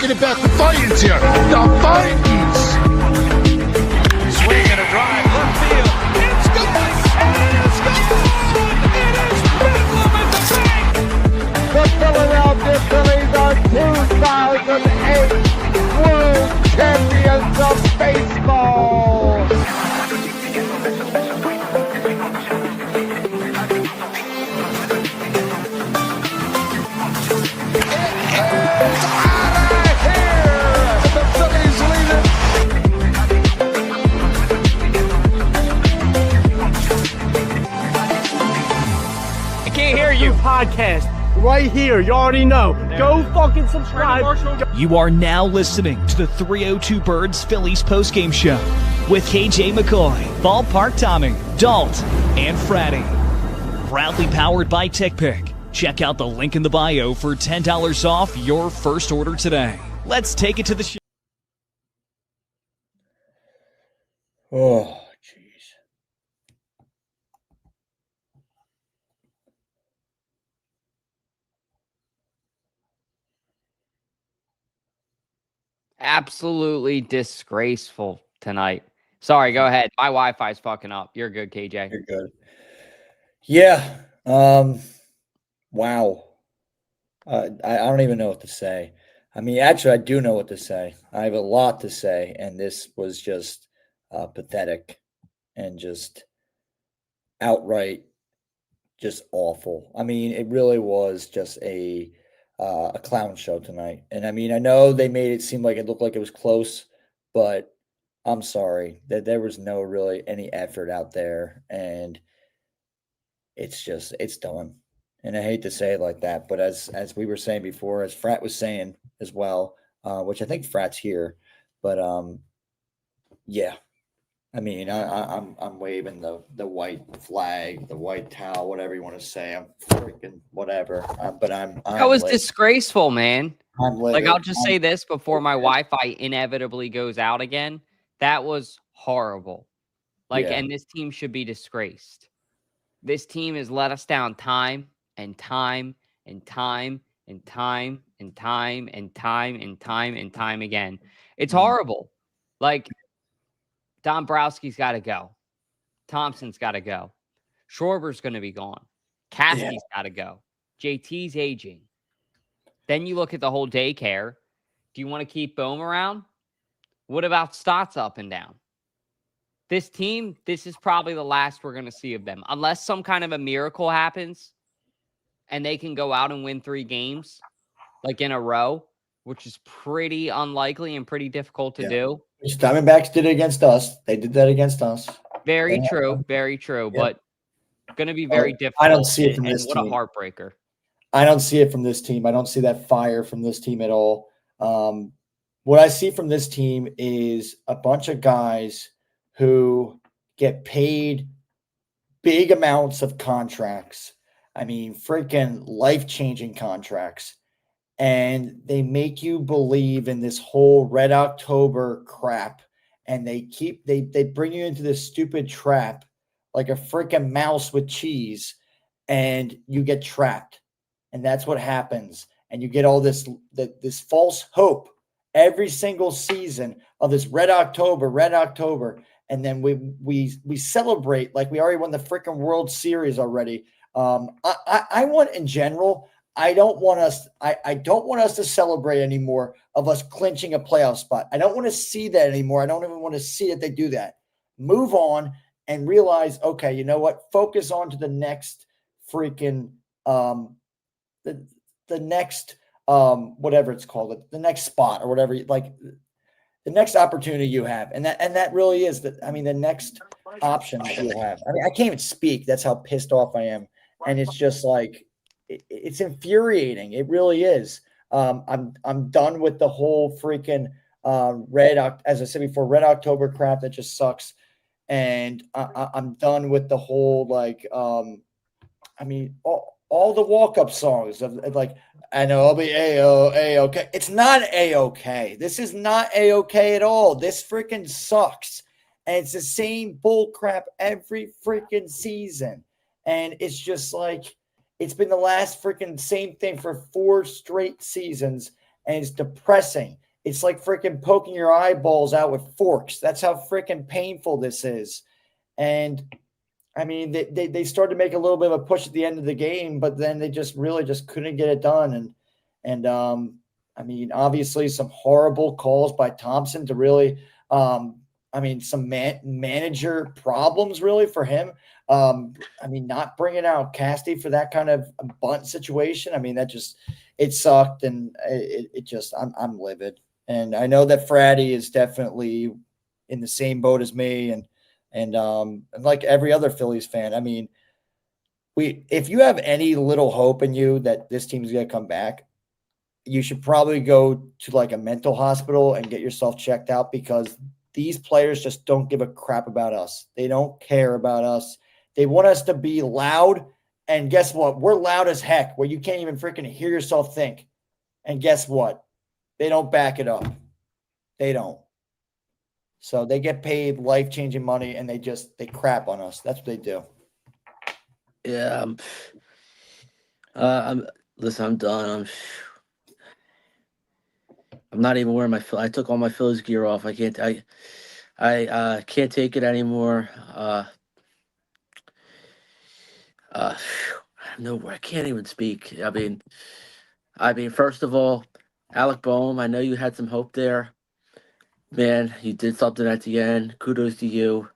talking about the Vikings here. The Vikings. Swing and a drive, left field. It's good. And it is good. It is Bedlam at the bank. The Philadelphia Phillies are 2008 World Champions of Baseball. Podcast right here. You already know. Go fucking subscribe. You are now listening to the 302 Birds Phillies Postgame Show with KJ McCoy, Ballpark Tommy, Dalton, and Fratty. Proudly powered by TickPick. Check out the link in the bio for $10 off your first order today. Let's take it to the show. Oh, jeez. Absolutely disgraceful tonight. Sorry, go ahead. My Wi-Fi's fucking up. You're good, KJ. You're good. Yeah. Wow. I don't even know what to say. I mean, actually, I do know what to say. I have a lot to say, and this was just pathetic and just outright just awful. I mean, it really was just a clown show tonight. And I mean, I know they made it seem like it looked like it was close, but I'm sorry that there was no really any effort out there. And it's done. And I hate to say it like that, but as we were saying before, as Frat was saying as well, which I think Frat's here, but yeah. I mean, I'm waving the white flag, the white towel, whatever you want to say. I'm freaking whatever. But I'm that was lit. Disgraceful, man. Like, I'll just say this before my Wi-Fi inevitably goes out again. That was horrible. And this team should be disgraced. This team has let us down time and time and time and time and time and time and time and time again. It's horrible. Dombrowski's got to go. Thompson's got to go. Schwarber's going to be gone. Caskey's got to go. JT's aging. Then you look at the whole daycare. Do you want to keep Bohm around? What about Stotts up and down? This team, this is probably the last we're going to see of them. Unless some kind of a miracle happens and they can go out and win 3 games in a row, which is pretty unlikely and pretty difficult to do. Diamondbacks did it against us. They did that against us. Very true. Yeah. But going to be very difficult. I don't see it from this team. What a heartbreaker. I don't see it from this team. I don't see that fire from this team at all. What I see from this team is a bunch of guys who get paid big amounts of contracts. I mean, freaking life-changing contracts. And they make you believe in this whole Red October crap. And they bring you into this stupid trap like a freaking mouse with cheese, and you get trapped. And that's what happens. And you get all this false hope every single season of this Red October. And then we celebrate like we already won the freaking World Series already. I want in general, I don't want us to celebrate anymore of us clinching a playoff spot. I don't want to see that anymore. I don't even want to see that they do that. Move on and realize, okay, you know what? Focus on to the next freaking the next whatever it's called, the next spot or whatever, like the next opportunity you have. And that really is the next option that you have. I mean, I can't even speak. That's how pissed off I am. And it's just like it's infuriating. It really is. I'm done with the whole freaking as I said before, Red October crap that just sucks. And I'm done with the whole all the walk-up songs of like, I know I'll be A-okay. It's not A-okay. This is not A-okay at all. This freaking sucks. And it's the same bull crap every freaking season. And it's just like, it's been the last freaking same thing for 4 straight seasons. and it's depressing. It's like freaking poking your eyeballs out with forks. That's how freaking painful this is. And I mean, they started to make a little bit of a push at the end of the game, but then they just really just couldn't get it done. And I mean, obviously some horrible calls by Thompson to really, I mean, some manager problems really for him. I mean, not bringing out Casty for that kind of bunt situation. I mean, it sucked, and it just, I'm livid. And I know that Fratty is definitely in the same boat as me, and like every other Phillies fan. I mean, if you have any little hope in you that this team is going to come back, you should probably go to like a mental hospital and get yourself checked out, because these players just don't give a crap about us. They don't care about us. They want us to be loud. And guess what? We're loud as heck, where you can't even freaking hear yourself think. And guess what? They don't back it up. They don't. So they get paid life-changing money, and they crap on us. That's what they do. Yeah. Listen, I'm done. I'm not even wearing I took all my Phillies gear off. I can't take it anymore. No, I can't even speak. I mean, first of all, Alec Boehm, I know you had some hope there. Man, you did something at the end. Kudos to you.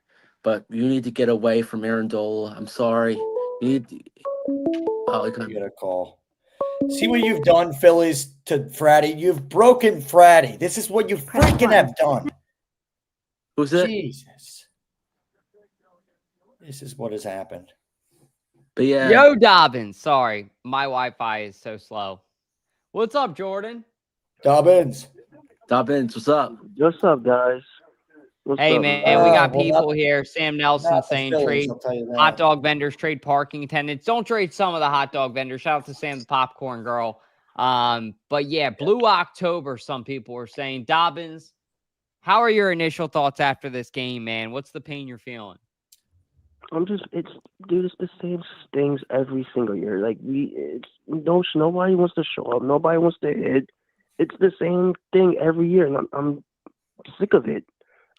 But you need to get away from Aaron Dole. I'm sorry. You need to, Get a call. See what you've done, Phillies, to Fratty. You've broken Fratty. This is what you freaking have done. Who's it? Jesus. This is what has happened. But yeah. Yo, Dobbins. Sorry, my Wi-Fi is so slow. What's up, Jordan? Dobbins, what's up? What's up, guys? Hey, man, we got people here. Sam Nelson not the saying Phillies, trade I'll tell you that. hot dog vendors, trade parking attendants. Don't trade some of the hot dog vendors. Shout out to Sam, the popcorn girl. But yeah, Blue October, some people are saying. Dobbins, how are your initial thoughts after this game, man? What's the pain you're feeling? It's the same stings every single year. Like nobody wants to show up. Nobody wants to hit. It's the same thing every year, and I'm sick of it.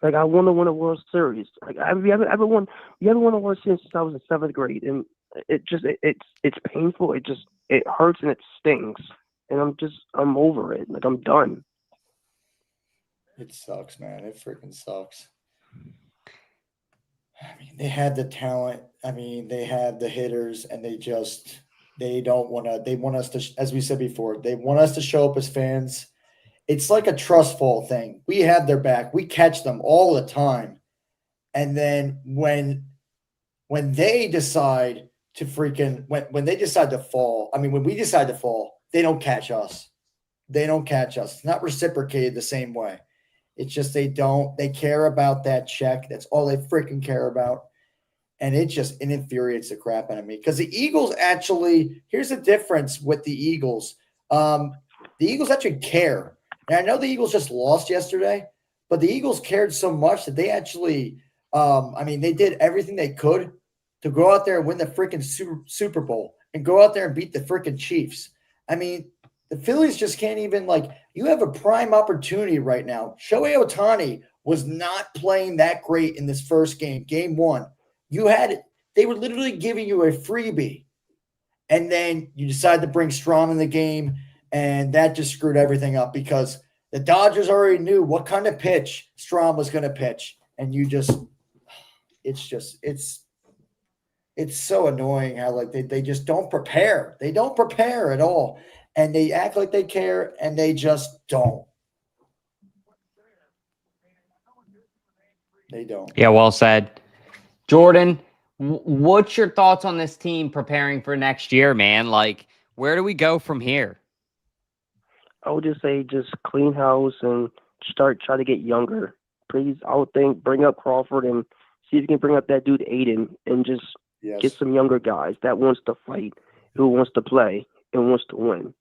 Like, I want to win a World Series. Like, you ever won a World Series since I was in 7th grade, and it's painful. It hurts and it stings, and I'm over it. Like, I'm done. It sucks, man. It freaking sucks. I mean, they had the talent. I mean, they had the hitters, and they don't want to. They want us to, as we said before, they want us to show up as fans. It's like a trust fall thing. We have their back. We catch them all the time. And then when they decide to when they decide to fall, I mean, when we decide to fall, they don't catch us. They don't catch us. It's not reciprocated the same way. It's just they care about that check. That's all they freaking care about. And it infuriates the crap out of me. Because the Eagles here's the difference with the Eagles. The Eagles actually care. And I know the Eagles just lost yesterday, but the Eagles cared so much that they actually, they did everything they could to go out there and win the freaking Super Bowl and go out there and beat the freaking Chiefs. I mean, the Phillies just can't even, you have a prime opportunity right now. Shohei Ohtani was not playing that great in this first game, game one. They were literally giving you a freebie. And then you decide to bring Strahm in the game. And that just screwed everything up, because the Dodgers already knew what kind of pitch Strahm was going to pitch. And it's so annoying how they just don't prepare. They don't prepare at all. And they act like they care, and they just don't. They don't. Yeah, well said. Jordan, what's your thoughts on this team preparing for next year, man? Like, where do we go from here? I would just say just clean house and try to get younger. Please, I would think bring up Crawford and see if you can bring up that dude Aiden and just get some younger guys that wants to fight, who wants to play, and wants to win.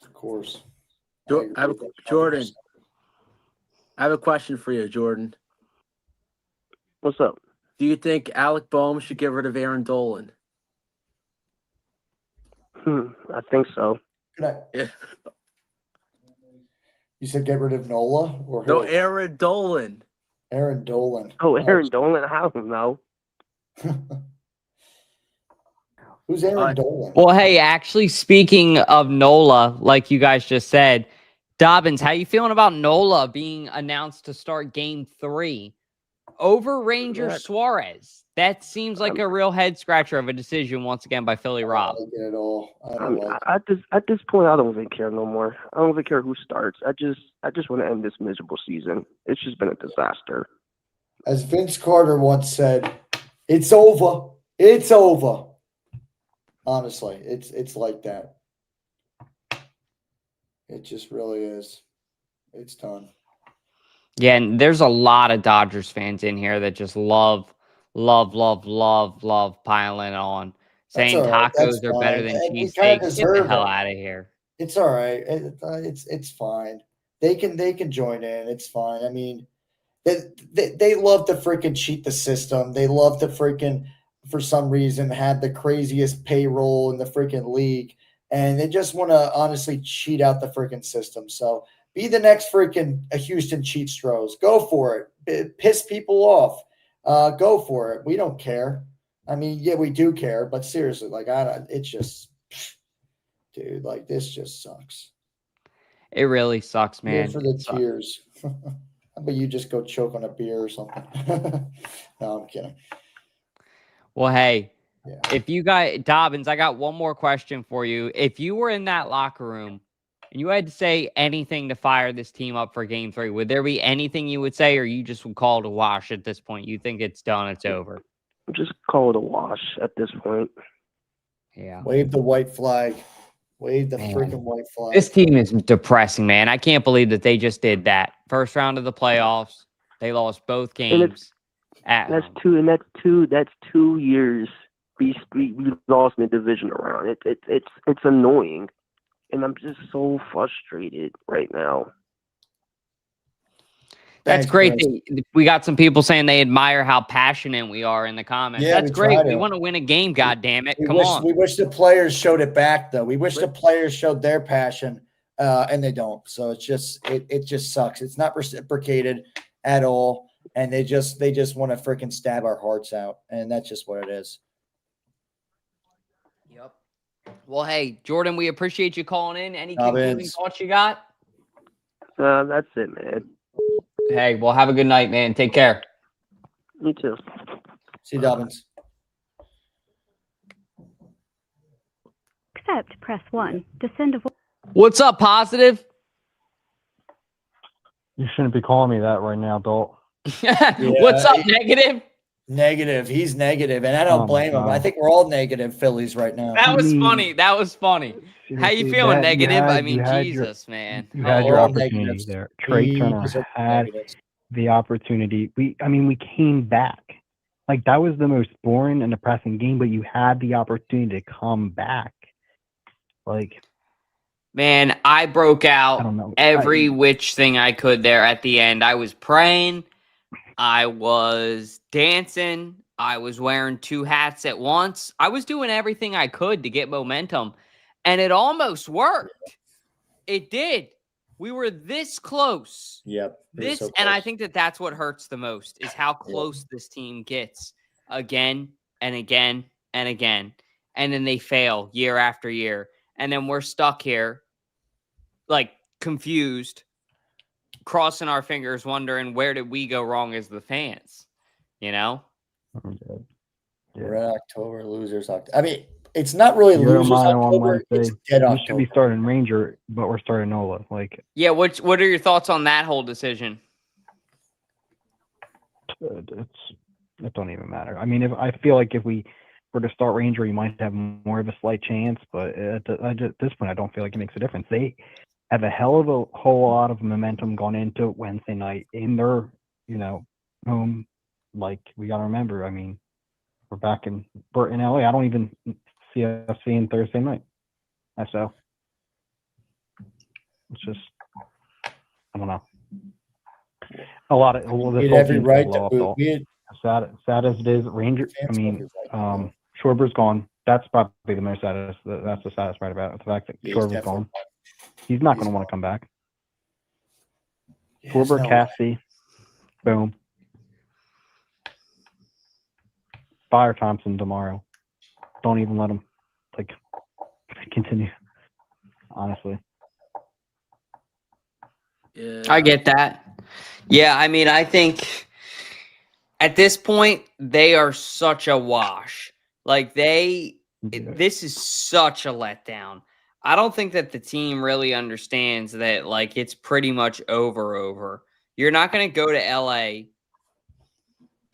Of course. Jordan, I have a question for you, Jordan. What's up? Do you think Alec Boehm should get rid of Aaron Dolan? I think so. Good night. Yeah. You said get rid of Nola or No, who? Aaron Dolan. Aaron Dolan. Oh, Aaron Dolan, I don't know. Who's Aaron Dolan? Well, hey, actually, speaking of Nola, like you guys just said, Dobbins, how you feeling about Nola being announced to start Game 3 over Ranger Suarez? That seems like a real head scratcher of a decision once again by Philly Rob. I don't like it at all. At this point, I don't even care no more. I don't even care who starts. I just want to end this miserable season. It's just been a disaster. As Vince Carter once said, "It's over. It's over." Honestly, it's like that. It just really is. It's done. Yeah, and there's a lot of Dodgers fans in here that just love piling on, saying right. tacos are better than cheesesteaks. Get the hell out of here. It's all right. It's fine. They can join in. It's fine. I mean, they love to freaking cheat the system. They love to freaking, for some reason, have the craziest payroll in the freaking league, and they just want to honestly cheat out the freaking system. So be the next freaking Houston Cheatstros. Go for it. Piss people off. Go for it. We don't care. I mean, yeah, we do care, but seriously, like it's just, dude, like this just sucks. It really sucks, man. Here for the tears. How about you just go choke on a beer or something? No, I'm kidding. Well, hey, if you got Dobbins, I got one more question for you. If you were in that locker room and you had to say anything to fire this team up for Game 3, would there be anything you would say, or you just would call it a wash at this point? You think it's done, it's over? Just call it a wash at this point. Yeah. Wave the white flag. Wave the freaking white flag. This team is depressing, man. I can't believe that they just did that. First round of the playoffs, they lost both games. That's 2 years we lost in the division around. It's annoying, and I'm just so frustrated right now. That's great. We got some people saying they admire how passionate we are in the comments. Yeah, that's great. We want to win a game, goddammit. Come on. We wish the players showed it back, though. We wish the players showed their passion, and they don't. So it's just it just sucks. It's not reciprocated at all, and they just want to freaking stab our hearts out, and that's just what it is. Yep. Well, hey, Jordan, we appreciate you calling in. Any concluding thoughts you got? That's it, man. Hey, well, have a good night, man. Take care. You too. See you, Dobbins. Accept, press 1. To send a What's up, Positive? You shouldn't be calling me that right now, Dalt. What's up, Negative? Negative. He's negative, and I don't blame him. I think we're all negative Phillies right now. That was funny. That was funny. How you feeling, Negative? I mean, Jesus, man. You had your opportunity there. Trey Turner had the opportunity. We came back. Like, that was the most boring and depressing game, but you had the opportunity to come back. Like, man, I broke out every which thing I could there at the end. I was praying. I was dancing. I was wearing 2 hats at once. I was doing everything I could to get momentum, and it almost worked. It did. We were this close. Yep. And I think that's what hurts the most is how close this team gets again and again and again. And then they fail year after year. And then we're stuck here, like, confused, crossing our fingers, wondering where did we go wrong as the fans, you know? We're at October, losers. I mean, it's not really losers October. It's dead October. We should be starting Ranger, but we're starting Nola. Like, yeah. What are your thoughts on that whole decision? It don't even matter. I mean, I feel like if we were to start Ranger, you might have more of a slight chance, but at this point, I don't feel like it makes a difference. They have a hell of a whole lot of momentum going into Wednesday night in their, home. Like, we got to remember, I mean, we're in LA. I don't even see us seeing Thursday night. So it's just, I don't know. A lot of this every right to sad as it is. Ranger. I mean, Schwarber's gone. That's probably the most saddest. That's the saddest part about it. The fact that Schwarber's gone. He's not going to want to come back. Schwarber, Cassie, boom. Fire Thompson tomorrow. Don't even let him continue. Honestly. Yeah. I get that. Yeah, I mean, I think at this point they are such a wash. This is such a letdown. I don't think that the team really understands that it's pretty much over. You're not going to go to LA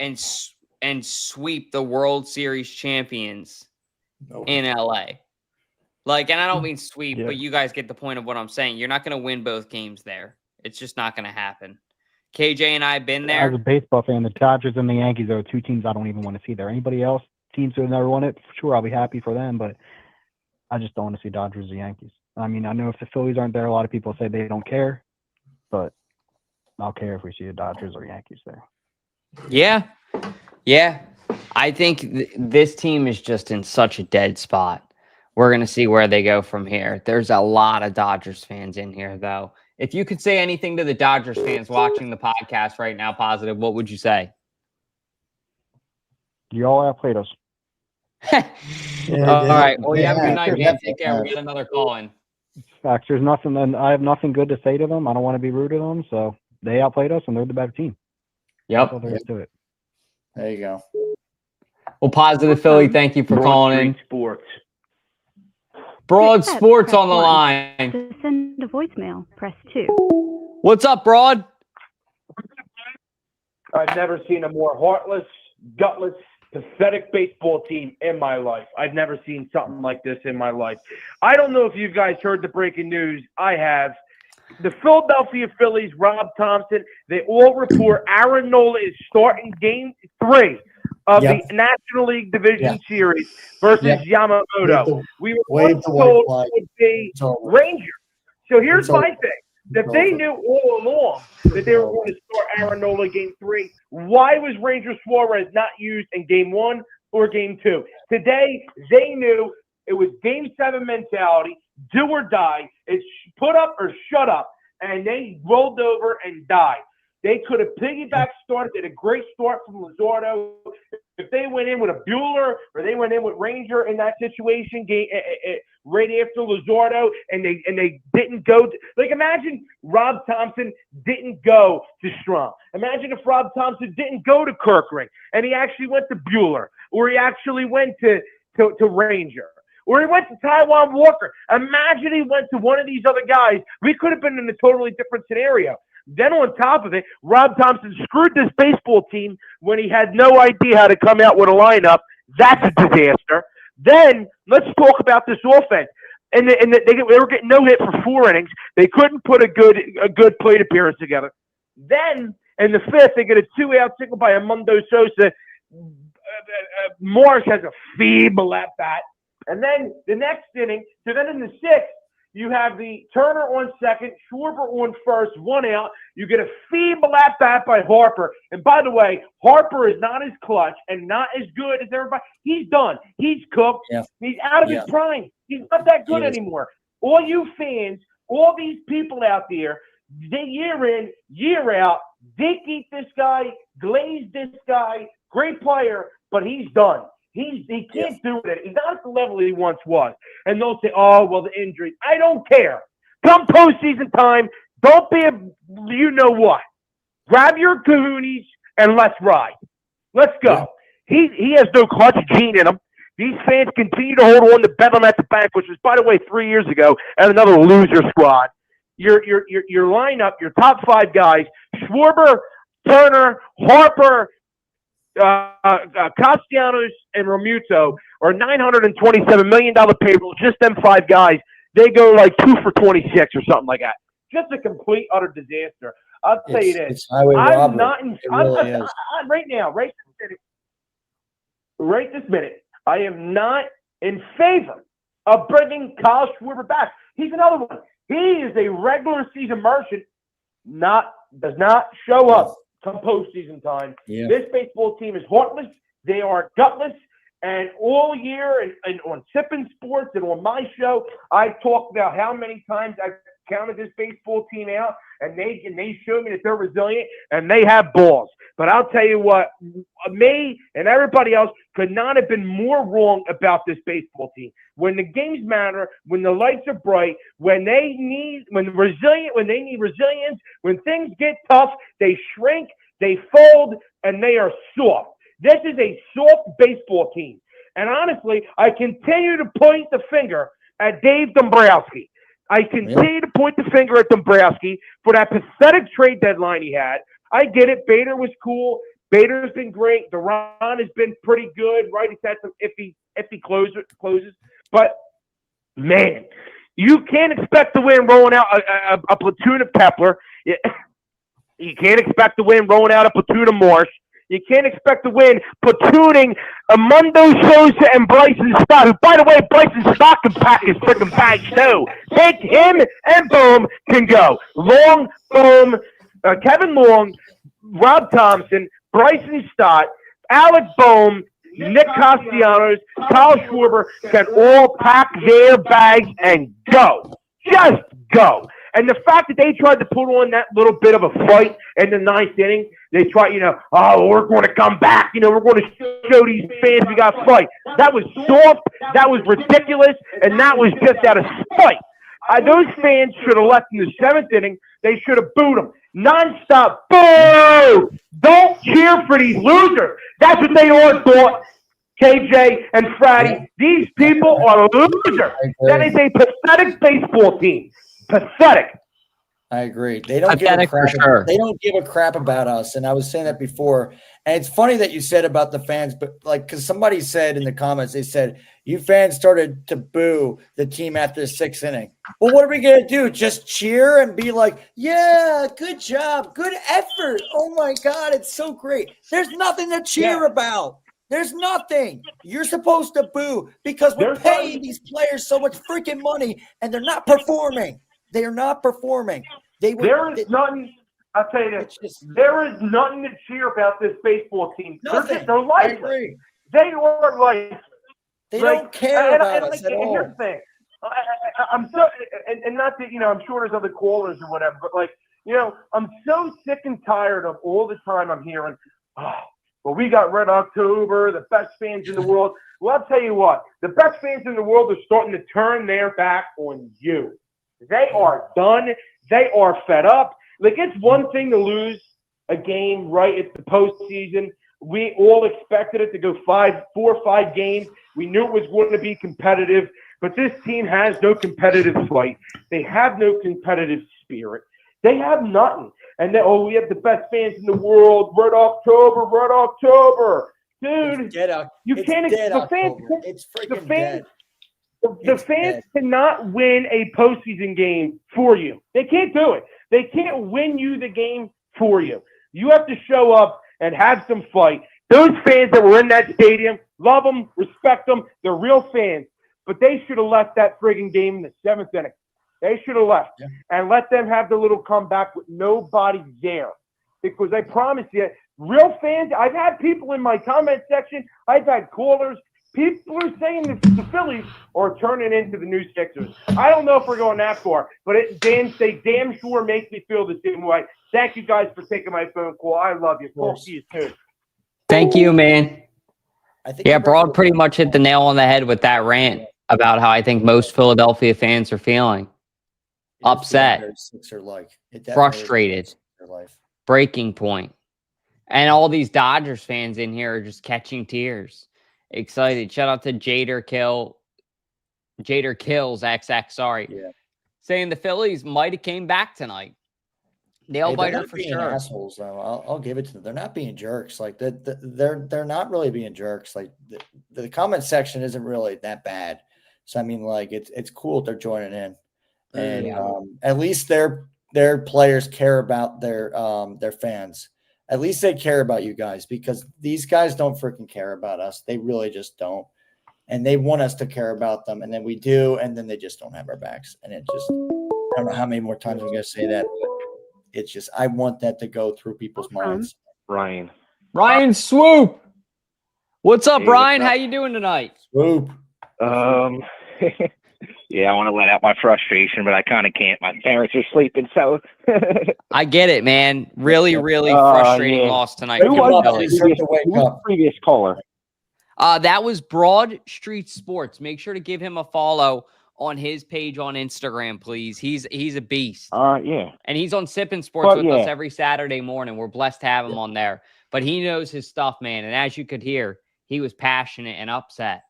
and sweep the World Series champions in LA. And I don't mean sweep, but you guys get the point of what I'm saying. You're not going to win both games there. It's just not going to happen. KJ and I have been there. As a baseball fan, the Dodgers and the Yankees are two teams I don't even want to see there. Anybody else, teams who have never won it, sure, I'll be happy for them, but I just don't want to see Dodgers or Yankees. I mean, I know if the Phillies aren't there, a lot of people say they don't care, but I'll care if we see the Dodgers or Yankees there. Yeah. I think this team is just in such a dead spot. We're going to see where they go from here. There's a lot of Dodgers fans in here, though. If you could say anything to the Dodgers fans watching the podcast right now, positive, what would you say? You all outplayed us. All right. Well, you have a good night, man. Take care. We got another call in. Facts. There's nothing. I have nothing good to say to them. I don't want to be rude to them. So they outplayed us, and they're the better team. Yep. That's all there is to it. There you go. Well, positive Philly. Thank you for calling in. Sports. Broad Sports on the line. To send a voicemail, press 2. What's up, Broad? I've never seen a more heartless, gutless, pathetic baseball team in my life. I've never seen something like this in my life. I don't know if you guys heard the breaking news. I have. The Philadelphia Phillies, Rob Thompson, they all report Aaron Nola is starting Game 3 of the National League Division Series versus Yamamoto. We were once told it would be Ranger. So here's my thing. If they knew all along that they were going to start Aaron Nola Game 3, why was Ranger Suarez not used in Game 1 or Game 2? Today, they knew it was Game 7 mentality, do or die. It's put up or shut up, and they rolled over and died. They could have piggyback started, did a great start from Luzardo. If they went in with a Bueller or they went in with Ranger in that situation right after Luzardo, and they didn't go imagine Rob Thompson didn't go to Strom. Imagine if Rob Thompson didn't go to Kirkring and he actually went to Bueller, or he actually went to Ranger, or he went to Taiwan Walker. Imagine he went to one of these other guys. We could have been in a totally different scenario. Then on top of it, Rob Thompson screwed this baseball team when he had no idea how to come out with a lineup. That's a disaster. Then let's talk about this offense. And they were getting no hit for 4 innings. They couldn't put a good plate appearance together. Then in the 5th, they get a 2-out single by Amundo Sosa. Morris has a feeble at bat. And then the next inning, so then in the 6th, you have the Turner on second, Schwarber on first, 1 out. You get a feeble at bat by Harper. And by the way, Harper is not as clutch and not as good as everybody. He's done. He's cooked. Yeah. He's out of his prime. He's not that good anymore. All you fans, all these people out there, year in, year out, dick eat this guy, glaze this guy, great player, but he's done. He can't do it. He's not at the level he once was. And they'll say, oh, well, the injuries. I don't care. Come postseason time, don't be a you-know-what. Grab your kahoonies and let's ride. Let's go. Yeah. He has no clutch gene in him. These fans continue to hold on to bet him at the bank, which was, by the way, 3 years ago, and another loser squad. Your lineup, your top 5 guys, Schwarber, Turner, Harper, Castellanos and Romuto are $927 million payroll. Just them 5 guys, they go like 2 for 26 or something like that. Just a complete utter disaster. I'll tell you this. I'm not in. Right now, right this minute, I am not in favor of bringing Kyle Schwarber back. He's another one. He is a regular season merchant. Does not show up come postseason time. Yeah. This baseball team is heartless. They are gutless. And all year and on Sippin' Sports and on my show, I talked about how many times I've counted this baseball team out, and they showed me that they're resilient and they have balls. But I'll tell you what, me and everybody else could not have been more wrong about this baseball team. When the games matter, when the lights are bright, when they need resilience, when things get tough, they shrink, they fold, and they are soft. This is a soft baseball team. And honestly, I continue to point the finger at Dave Dombrowski. I continue to point the finger at Dombrowski for that pathetic trade deadline he had. I get it. Bader was cool. Bader's been great. Duran has been pretty good, right? He's had some iffy closes. But, man, you can't expect to win rolling out a platoon of Kepler. You can't expect to win rolling out a platoon of Marsh. You can't expect to win platooning Amundo Sosa and Bryson Stott, who, by the way, Bryson Stott can pack his freaking bags too. Take him and Boom can go. Long, Boom, Kevin Long, Rob Thompson, Bryson Stott, Alec Bohm, Nick Castellanos, Kyle Schwarber can all pack their bags and go. Just go. And the fact that they tried to put on that little bit of a fight in the ninth inning, they tried, we're going to come back. We're going to show these fans we got fight. That was soft. That was ridiculous. And that was just out of spite. Those fans should have left in the seventh inning. They should have booed them. Nonstop. Boo! Don't cheer for these losers. That's what they all thought. KJ and Fratty. These people are losers. That is a pathetic baseball team. Pathetic. I agree. They don't give a crap. Sure. They don't give a crap about us. And I was saying that before. And it's funny that you said about the fans, but because somebody said in the comments, they said you fans started to boo the team after the sixth inning. Well, what are we gonna do? Just cheer and be like, "Yeah, good job, good effort. Oh my God, it's so great." There's nothing to cheer about. There's nothing. You're supposed to boo because we're paying these players so much freaking money, and they're not performing. They are not performing. There is nothing. I'll tell you this. There is nothing to cheer about this baseball team. Nothing. They're lifeless. I agree. They are lifeless. They don't care about us at all. Here's the thing. I'm so, and not that, I'm sure there's other callers or whatever, but I'm so sick and tired of all the time I'm hearing, well, we got Red October, the best fans in the world. Well, I'll tell you what, the best fans in the world are starting to turn their back on you. They are done. They are fed up. It's one thing to lose a game, right? It's the postseason. We all expected it to go 4 or 5 games. We knew it was going to be competitive, but this team has no competitive fight. They have no competitive spirit. They have nothing. And then, we have the best fans in the world. Red October. Dude, you can't the fans cannot win a postseason game for you. They can't do it. They can't win you the game for you. You have to show up and have some fight. Those fans that were in that stadium, love them, respect them. They're real fans. But they should have left that friggin' game in the seventh inning. They should have left and let them have the little comeback with nobody there. Because I promise you, real fans, I've had people in my comment section, I've had callers, people are saying that the Phillies are turning into the new Sixers. I don't know if we're going that far, but they damn sure makes me feel the same way. Thank you guys for taking my phone call. I love you. Talk to you soon. Thank you, man. Broad pretty much hit the nail on the head with that rant about how I think most Philadelphia fans are feeling. Upset, frustrated, breaking point. And all these Dodgers fans in here are just catching tears. Excited. Shout out to Jader Kills XX, sorry. Yeah. Saying the Phillies might have came back tonight. Nail biter for sure. Assholes, though. I'll give it to them. They're not being jerks. They're not really being jerks. The comment section isn't really that bad. So it's cool they're joining in. And at least their players care about their fans. At least they care about you guys, because these guys don't freaking care about us. They really just don't. And they want us to care about them. And then we do. And then they just don't have our backs. And it just, I don't know how many more times I'm going to say that. But it's just, I want that to go through people's minds. Ryan Swoop. What's up, Ryan? How you doing tonight? Swoop. Yeah, I want to let out my frustration, but I kind of can't. My parents are sleeping, so. I get it, man. Really, really frustrating loss tonight. Who for the was Phillies. the previous caller? That was Broad Street Sports. Make sure to give him a follow on his page on Instagram, please. He's a beast. Yeah. And he's on Sippin' Sports with us every Saturday morning. We're blessed to have him on there. But he knows his stuff, man. And as you could hear, he was passionate and upset.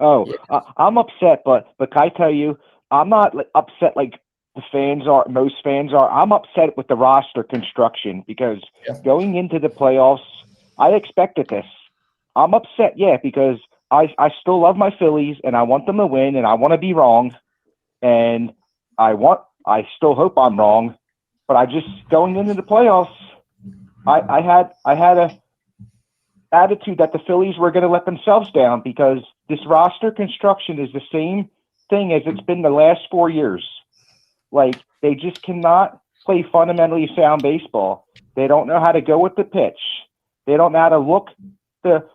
I'm upset, but can I tell you, I'm not upset like the fans are. Most fans are. I'm upset with the roster construction because going into the playoffs, I expected this. I'm upset, because I still love my Phillies and I want them to win and I want to be wrong, and I still hope I'm wrong, but I just going into the playoffs, I had a attitude that the Phillies were going to let themselves down because this roster construction is the same thing as it's been the last 4 years. Like, they just cannot play fundamentally sound baseball. They don't know how to go with the pitch. They don't know how to look the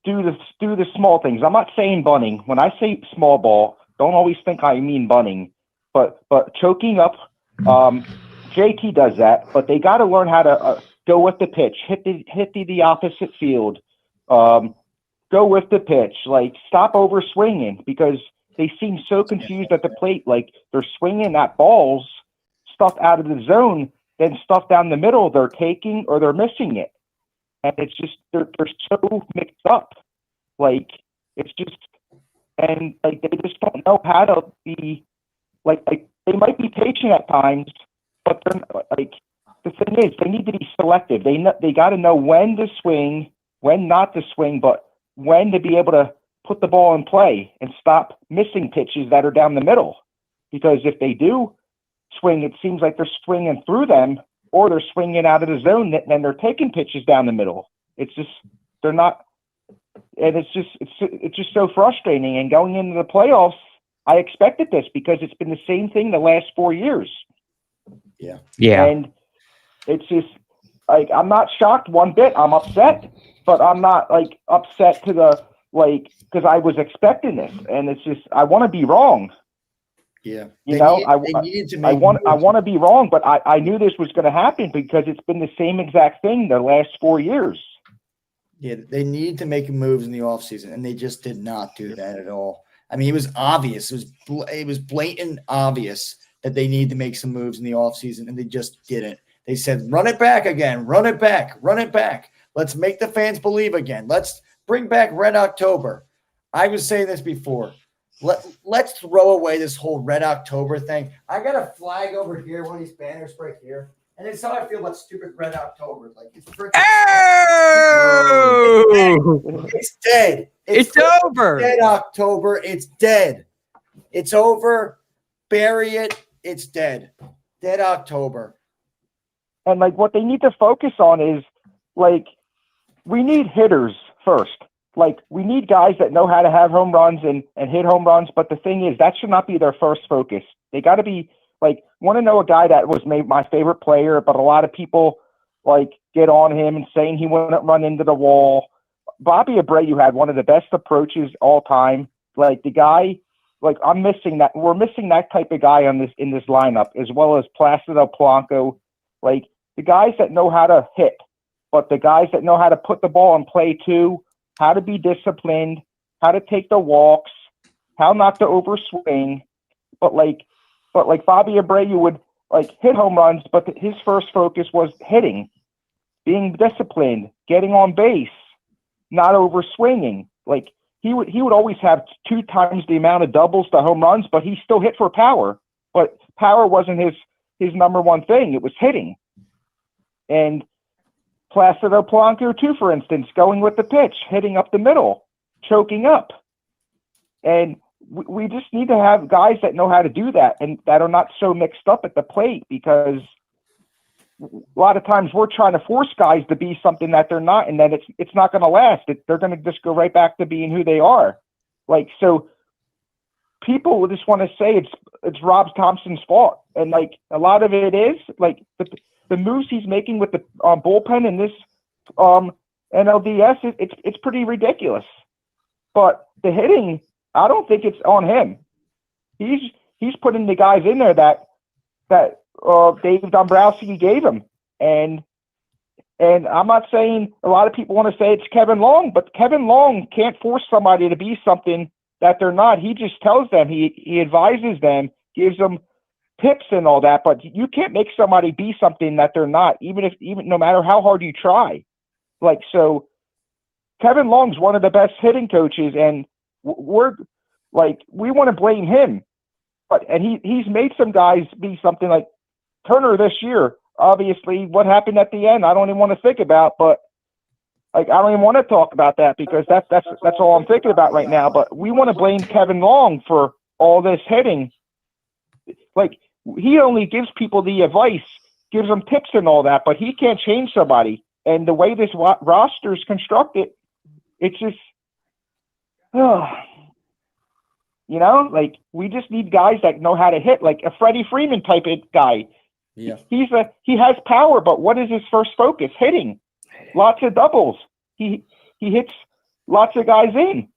do the small things. I'm not saying bunting. When I say small ball, don't always think I mean bunting, but choking up. JT does that, but they got to learn how to go with the pitch, hit the opposite field, go with the pitch, like stop over swinging because they seem so confused at the plate, like they're swinging at balls, stuff out of the zone, then stuff down the middle they're taking or they're missing it, and it's just they're so mixed up, like it's just and like they just don't know how to be like they might be patient at times, but they're like. The thing is, they need to be selective. They got to know when to swing, when not to swing, but when to be able to put the ball in play and stop missing pitches that are down the middle. Because if they do swing, it seems like they're swinging through them or they're swinging out of the zone and then they're taking pitches down the middle. It's just they're not, and it's just so frustrating. And going into the playoffs, I expected this because it's been the same thing the last 4 years. Yeah. And it's just like I'm not shocked one bit. I'm upset, but I'm not like upset to the because I was expecting this, and it's just I want to be wrong. Yeah, I want to be wrong, but I knew this was going to happen because it's been the same exact thing the last 4 years. Yeah, they needed to make moves in the offseason, and they just did not do that at all. I mean, it was obvious. It was blatant obvious that they need to make some moves in the offseason, and they just didn't. They said, run it back again, run it back. Let's make the fans believe again. Let's bring back Red October. I was saying this before. Let's throw away this whole Red October thing. I got a flag over here, one of these banners right here. And it's how I feel about stupid Red October. Like it's freaking it's dead. It's over. Dead October. It's dead. It's over. Bury it. It's dead. Dead October. And like what they need to focus on is like we need hitters first. Like we need guys that know how to have home runs and hit home runs. But the thing is that should not be their first focus. They got to be like want to know a guy that was made my favorite player, but a lot of people like get on him and saying he wouldn't run into the wall. Bobby Abreu had one of the best approaches all time. Like the guy, like I'm missing that. We're missing that type of guy in this lineup, as well as Placido Polanco. Like the guys that know how to hit, but the guys that know how to put the ball in play too, how to be disciplined, how to take the walks, how not to overswing. But like Bobby Abreu would like hit home runs, but his first focus was hitting, being disciplined, getting on base, not overswinging. Like he would always have 2 times the amount of doubles to home runs, but he still hit for power. But power wasn't his number one thing. It was hitting. And Placido Polanco too, for instance, going with the pitch, hitting up the middle, choking up. And we just need to have guys that know how to do that and that are not so mixed up at the plate, because a lot of times we're trying to force guys to be something that they're not, and then it's not going to last. They're going to just go right back to being who they are. Like, so people will just want to say it's Rob Thompson's fault. And like a lot of it is like the moves he's making with the bullpen in this NLDS, it's pretty ridiculous. But the hitting I don't think it's on him. He's putting the guys in there that Dave Dombrowski gave him, and I'm not saying a lot of people want to say it's Kevin Long, but Kevin Long can't force somebody to be something that they're not. He just tells them, he advises them, gives them tips and all that, but you can't make somebody be something that they're not, even no matter how hard you try. Like, so Kevin Long's one of the best hitting coaches, and we want to blame him, and he's made some guys be something. Like Turner this year. Obviously, what happened at the end, I don't even want to think about. But like, I don't even want to talk about that because that's all I'm thinking about right now. But we want to blame Kevin Long for all this hitting. Like, he only gives people the advice, gives them tips and all that, but he can't change somebody. And the way this roster is constructed, it's just, like, we just need guys that know how to hit, like a Freddie Freeman type of guy. Yeah. He has power, but what is his first focus? Hitting. Lots of doubles. He hits lots of guys in.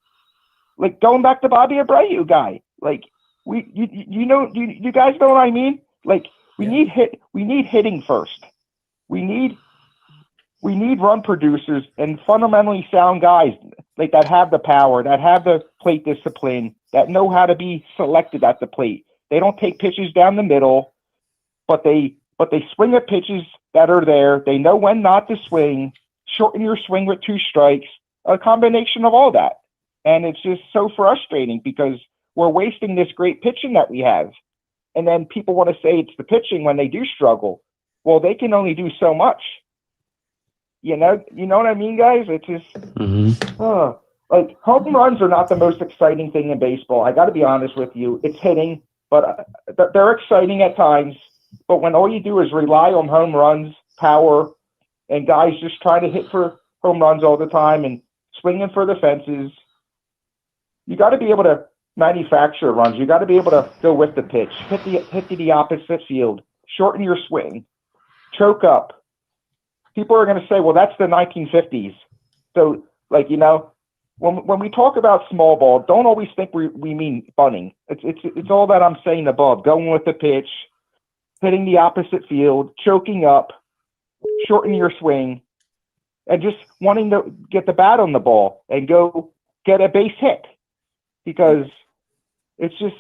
Like, going back to Bobby Abreu guy. Like, you guys know what I mean? Like, we need hitting first. We need run producers and fundamentally sound guys, like, that have the power, that have the plate discipline, that know how to be selected at the plate. They don't take pitches down the middle, but they swing at pitches that are there. They know when not to swing, shorten your swing with 2 strikes, a combination of all that. And it's just so frustrating because we're wasting this great pitching that we have. And then people want to say it's the pitching when they do struggle. Well, they can only do so much. You know what I mean, guys? It's just, like, home runs are not the most exciting thing in baseball. I got to be honest with you. It's hitting, but they're exciting at times. But when all you do is rely on home runs, power, and guys just trying to hit for home runs all the time and swinging for the fences, you got to be able to manufacture runs. You got to be able to go with the pitch, hit to the opposite field, shorten your swing, choke up. People are going to say, well, that's the 1950s. So, like, when we talk about small ball, don't always think we mean bunting. It's all that I'm saying above, going with the pitch, hitting the opposite field, choking up, shortening your swing, and just wanting to get the bat on the ball and go get a base hit. Because it's just,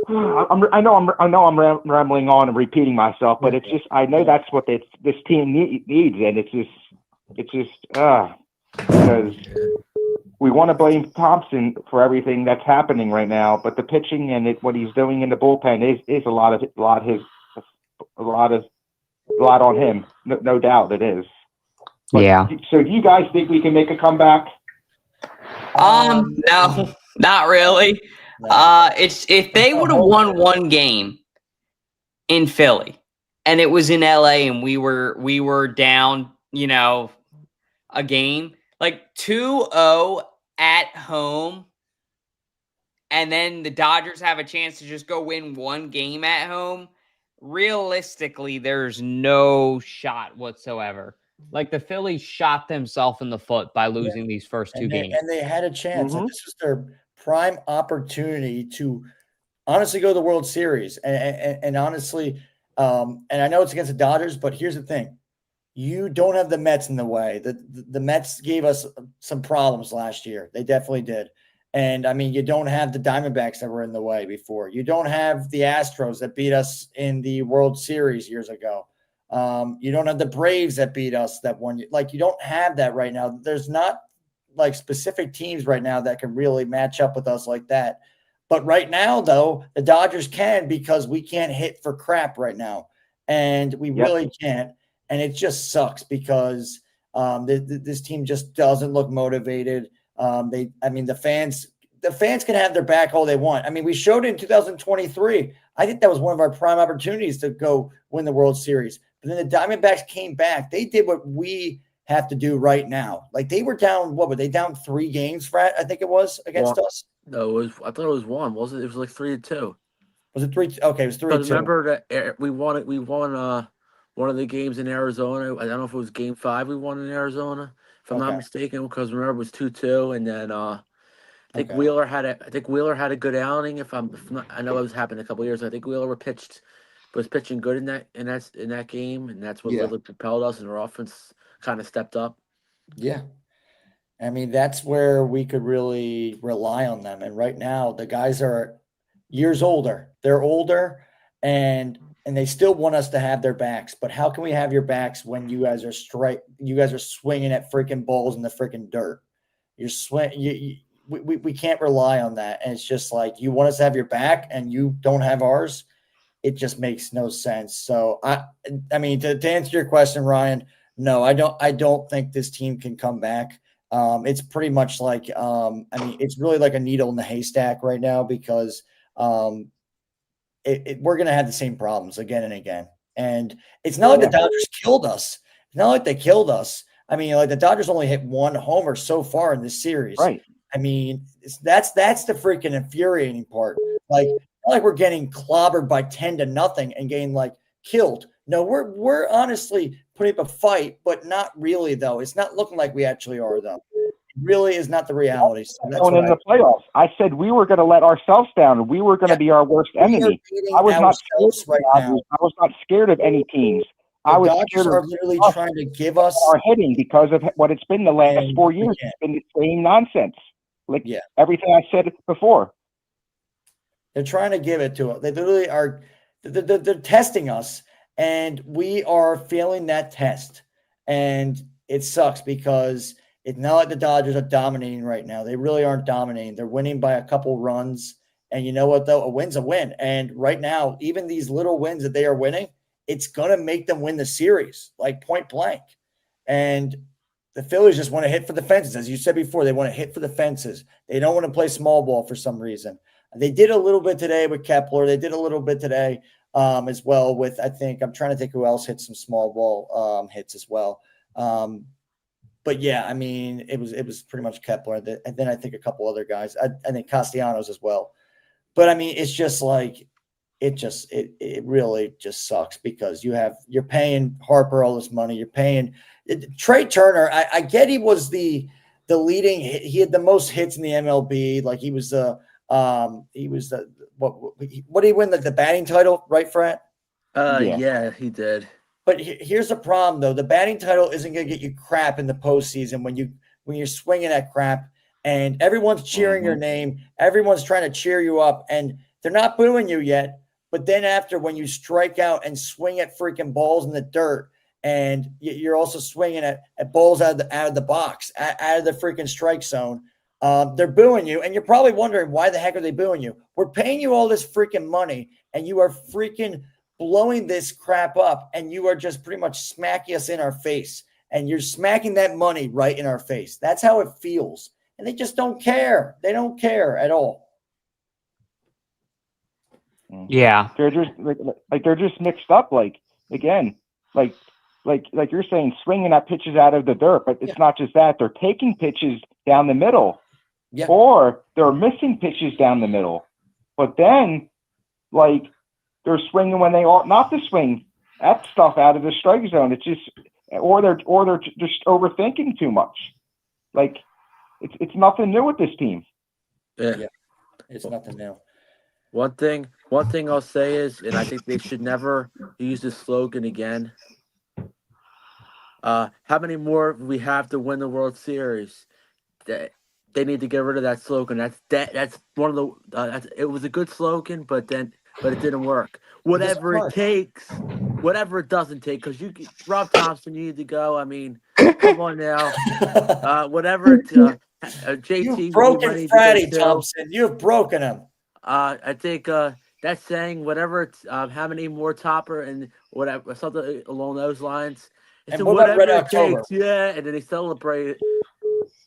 I know I'm rambling on and repeating myself, but it's just, I know that's what this team needs, and it's just because we want to blame Thompson for everything that's happening right now, but the pitching and what he's doing in the bullpen is a lot on him. No doubt it is. But, yeah. So do you guys think we can make a comeback? No, not really. It's if they would have won one game in Philly and it was in LA and we were down, a game, like 2-0 at home, and then the Dodgers have a chance to just go win one game at home, realistically, there's no shot whatsoever. Like, the Phillies shot themselves in the foot by losing these first two games. And they had a chance. And this was their prime opportunity to honestly go to the World Series. And honestly, and I know it's against the Dodgers, but here's the thing. You don't have the Mets in the way. The Mets gave us some problems last year. They definitely did. And, I mean, you don't have the Diamondbacks that were in the way before. You don't have the Astros that beat us in the World Series years ago. You don't have the Braves that beat us that one. Like, you don't have that right now. There's not, like, specific teams right now that can really match up with us like that. But right now, though, the Dodgers can, because we can't hit for crap right now. And we really can't. And it just sucks because this team just doesn't look motivated. The fans can have their back all they want. I mean, we showed it in 2023. I think that was one of our prime opportunities to go win the World Series. But then the Diamondbacks came back. They did what we have to do right now. Like, they were down, what were they down 3 games, Frat? I think it was against us. No, I thought it was 1. Wasn't it? It was like 3-2. Was it 3? Okay, it was 3-2. Remember that we won one of the games in Arizona. I don't know if it was Game 5 we won in Arizona, if I'm not mistaken. Because remember, it was 2-2, and then I think Okay. Wheeler had a good outing. If not, I know it was happening a couple of years. I think Wheeler was pitching good in that game, and that's what Yeah. really propelled us, and our offense kind of stepped up. Yeah. I mean, that's where we could really rely on them. And right now, the guys are years older. They're older, and they still want us to have their backs. But how can we have your backs when you guys are swinging at freaking balls in the freaking dirt? We can't rely on that. And it's just like, you want us to have your back and you don't have ours. It just makes no sense. So I mean, to answer your question, Ryan, no, I don't think this team can come back. It's pretty much like, I mean, it's really like a needle in the haystack right now, because we're going to have the same problems again and again. And it's not like the Dodgers killed us. It's not like they killed us. I mean, like, the Dodgers only hit one homer so far in this series. Right. I mean, that's the freaking infuriating part. Like, not like we're getting clobbered by 10-0 and getting like killed. No, we're honestly putting up a fight, but not really, though. It's not looking like we actually are, though. It really is not the reality. So that's Going in the playoffs, I said we were going to let ourselves down. We were going to be our worst enemy. I was not scared I was not scared of any teams. The I was Dodgers scared are of literally us trying to give us our hitting because of what it's been the last 4 years. It's been the same nonsense. Like everything I said before. They're trying to give it to us. They literally are. They're testing us, and we are failing that test. And it sucks, because it's not like the Dodgers are dominating right now. They really aren't dominating. They're winning by a couple runs. And you know what, though? A win's a win. And right now, even these little wins that they are winning, it's going to make them win the series, like point blank. And the Phillies just want to hit for the fences. As you said before, they want to hit for the fences. They don't want to play small ball for some reason. They did a little bit today with Kepler. They did a little bit today as well with, I'm trying to think who else hit some small ball hits as well. But yeah, I mean, it was pretty much Kepler. And then I think a couple other guys. I think Castellanos as well. But I mean, it's just like, it really just sucks, because you're paying Harper all this money. You're paying Trey Turner. I get he was the leading. He had the most hits in the MLB. Like, he was what did he win, the batting title, right, Frat? Yeah, he did. But here's the problem, though. The batting title isn't going to get you crap in the postseason when you're swinging that crap and everyone's cheering your name. Everyone's trying to cheer you up, and they're not booing you yet. But then after, when you strike out and swing at freaking balls in the dirt, and you're also swinging at balls out of the box, out of the freaking strike zone, they're booing you. And you're probably wondering, why the heck are they booing you? We're paying you all this freaking money, and you are freaking blowing this crap up, and you are just pretty much smacking us in our face. And you're smacking that money right in our face. That's how it feels. And they just don't care. They don't care at all. Yeah, they're just they're just mixed up. Like, again, like you're saying, swinging at pitches out of the dirt, but it's not just that. They're taking pitches down the middle, or they're missing pitches down the middle. But then, like, they're swinging when they ought not to swing at stuff out of the strike zone. It's just, or they're just overthinking too much. Like, it's nothing new with this team. Yeah, it's nothing new. One thing I'll say is, and I think they should never use this slogan again. How many more we have to win the World Series? They need to get rid of that slogan. That's one of the. It was a good slogan, but it didn't work. Whatever it takes, whatever it doesn't take, because Rob Thompson, you need to go. I mean, come on now. Whatever. JT, you've broken Fratty, Thompson. You've broken him. I think that's saying whatever it's how many more Topper and whatever, something along those lines. And whatever it takes, and then they celebrate it.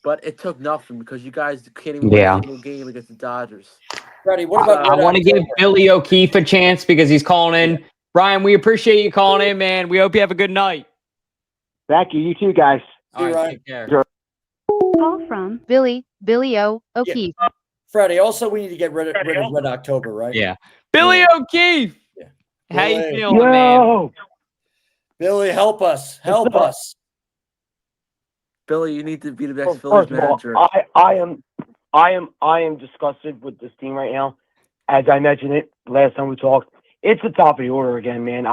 But it took nothing, because you guys can't even win a single game against the Dodgers. Fratty, what about I want to give Billy O'Keefe a chance, because he's calling in. Brian, we appreciate you calling in, man. We hope you have a good night. Thank you. You too, guys. All right, take care. Call from Billy O. O'Keefe. Yeah. Fratty, also, we need to get rid of Red October, right? Yeah. Billy O'Keefe. Yeah. How you feeling, man? Billy, help us. Help us. Billy, you need to be the best Phillies manager. I I am disgusted with this team right now. As I mentioned it last time we talked, it's the top of the order again, man.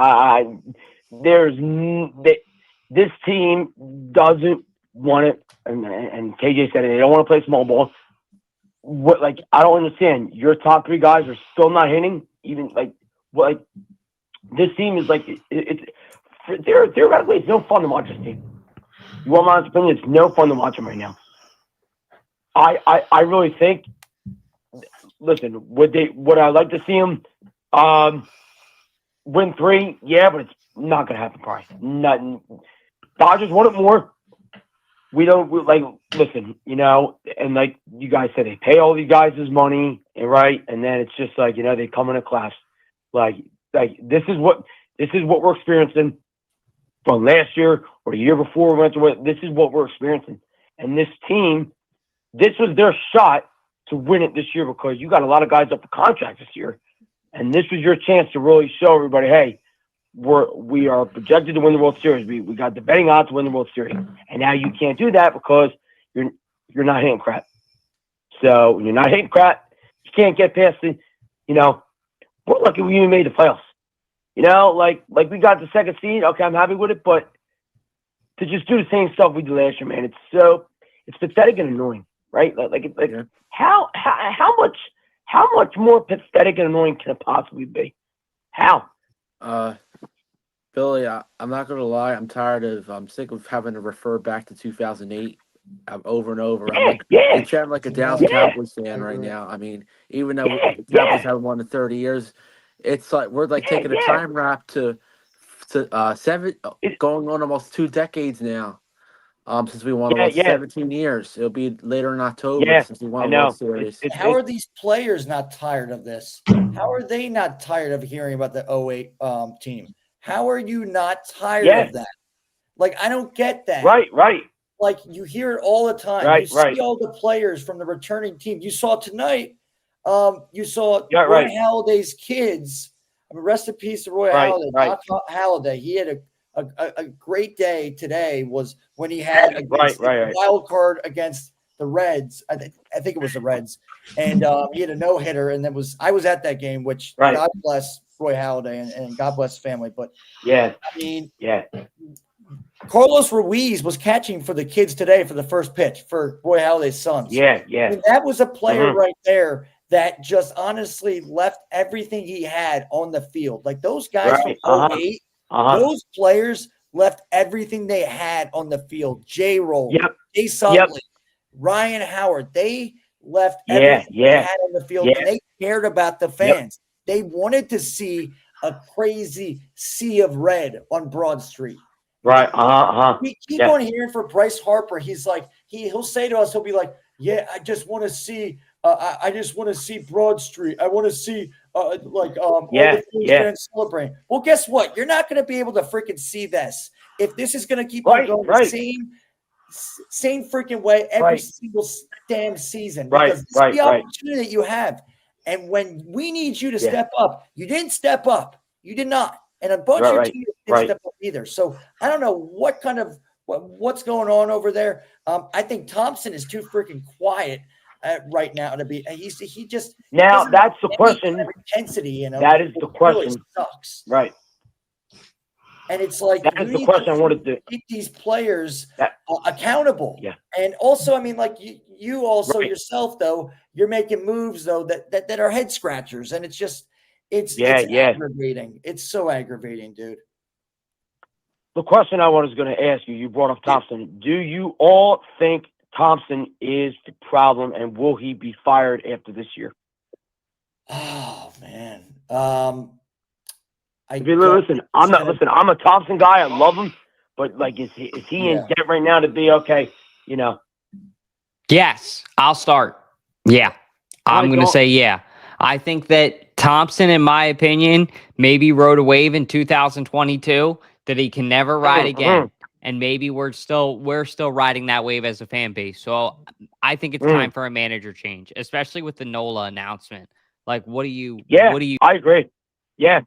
This team doesn't want it, and KJ said it. They don't want to play small ball. I don't understand. Your top 3 guys are still not hitting. Even this team is theoretically it's no fun to watch this team. You want my opinion? It's no fun to watch them right now. I really think. Listen, would I like to see them win 3? Yeah, but it's not going to happen. Probably nothing. Dodgers want it more. We don't listen, and like you guys said, they pay all these guys his money, and right, and then it's just they come in a class. Like this is what we're experiencing from last year or the year before. This is what we're experiencing, and this team, this was their shot to win it this year because you got a lot of guys up for contract this year, and this was your chance to really show everybody, hey, we are projected to win the World Series. We got the betting odds to win the World Series, and now you can't do that because you're not hitting crap. So when you're not hitting crap, you can't get past the. We're lucky we even made the playoffs. Like we got the second seed. Okay, I'm happy with it, but to just do the same stuff we did last year, man, it's pathetic and annoying, right? How much more pathetic and annoying can it possibly be? How? Billy, I'm not going to lie. I'm sick of having to refer back to 2008 over and over. I'm like a Dallas Cowboys fan right now. I mean, even though the Cowboys haven't won in 30 years, it's like we're taking a time wrap to 7, going on almost 2 decades now. Since we won 17 years. It'll be later in October since we won the World Series. How are these players not tired of this? How are they not tired of hearing about the 08 team? How are you not tired of that? I don't get that. Right. You hear it all the time. Right, you see all the players from the returning team. You saw tonight. You saw Roy Halladay's kids. I mean, rest in peace to Roy Halladay. Doc Halladay. He had a great day today. Was when he had a wild card against the Reds. I think it was the Reds, and he had a no hitter. And I was at that game, which God bless Roy Halladay and God bless his family. But Carlos Ruiz was catching for the kids today for the first pitch for Roy Halladay's sons. I mean, that was a player right there that just honestly left everything he had on the field. Like those guys from 08, those players left everything they had on the field. J-Roll, Jay Sutton, Ryan Howard, they left everything they had on the field, and they cared about the fans. They wanted to see a crazy sea of red on Broad Street. Right. We keep on hearing for Bryce Harper. He's like, he'll say to us, he'll be like, I just want to see I just want to see Broad Street. I want to see all the Phillies fans celebrating. Well, guess what? You're not going to be able to freaking see this if this is going to keep on going the same freaking way every single damn season. Because this is the opportunity that you have. And when we need you to step up, you didn't step up. You did not. And a bunch of teams didn't step up either. So I don't know what's going on over there. I think Thompson is too freaking quiet right now to be. He just now that's the question. Intensity, that is the question. Really sucks. Right. And it's like that's the question I wanted to keep these players accountable. Yeah. And also, I mean, like you also yourself though, you're making moves though that are head scratchers, and it's just it's aggravating. It's so aggravating, dude. The question I was going to ask you, you brought up Thompson. Do you all think Thompson is the problem, and will he be fired after this year? Oh man. Listen, I'm a Thompson guy. I love him, but like, is he in debt right now to be okay? You know. Yes, I'll start. Yeah, I'm going to say yeah. I think that Thompson, in my opinion, maybe rode a wave in 2022 that he can never ride again, and maybe we're still riding that wave as a fan base. So I think it's time for a manager change, especially with the NOLA announcement. Like, what do you? I agree. Yeah.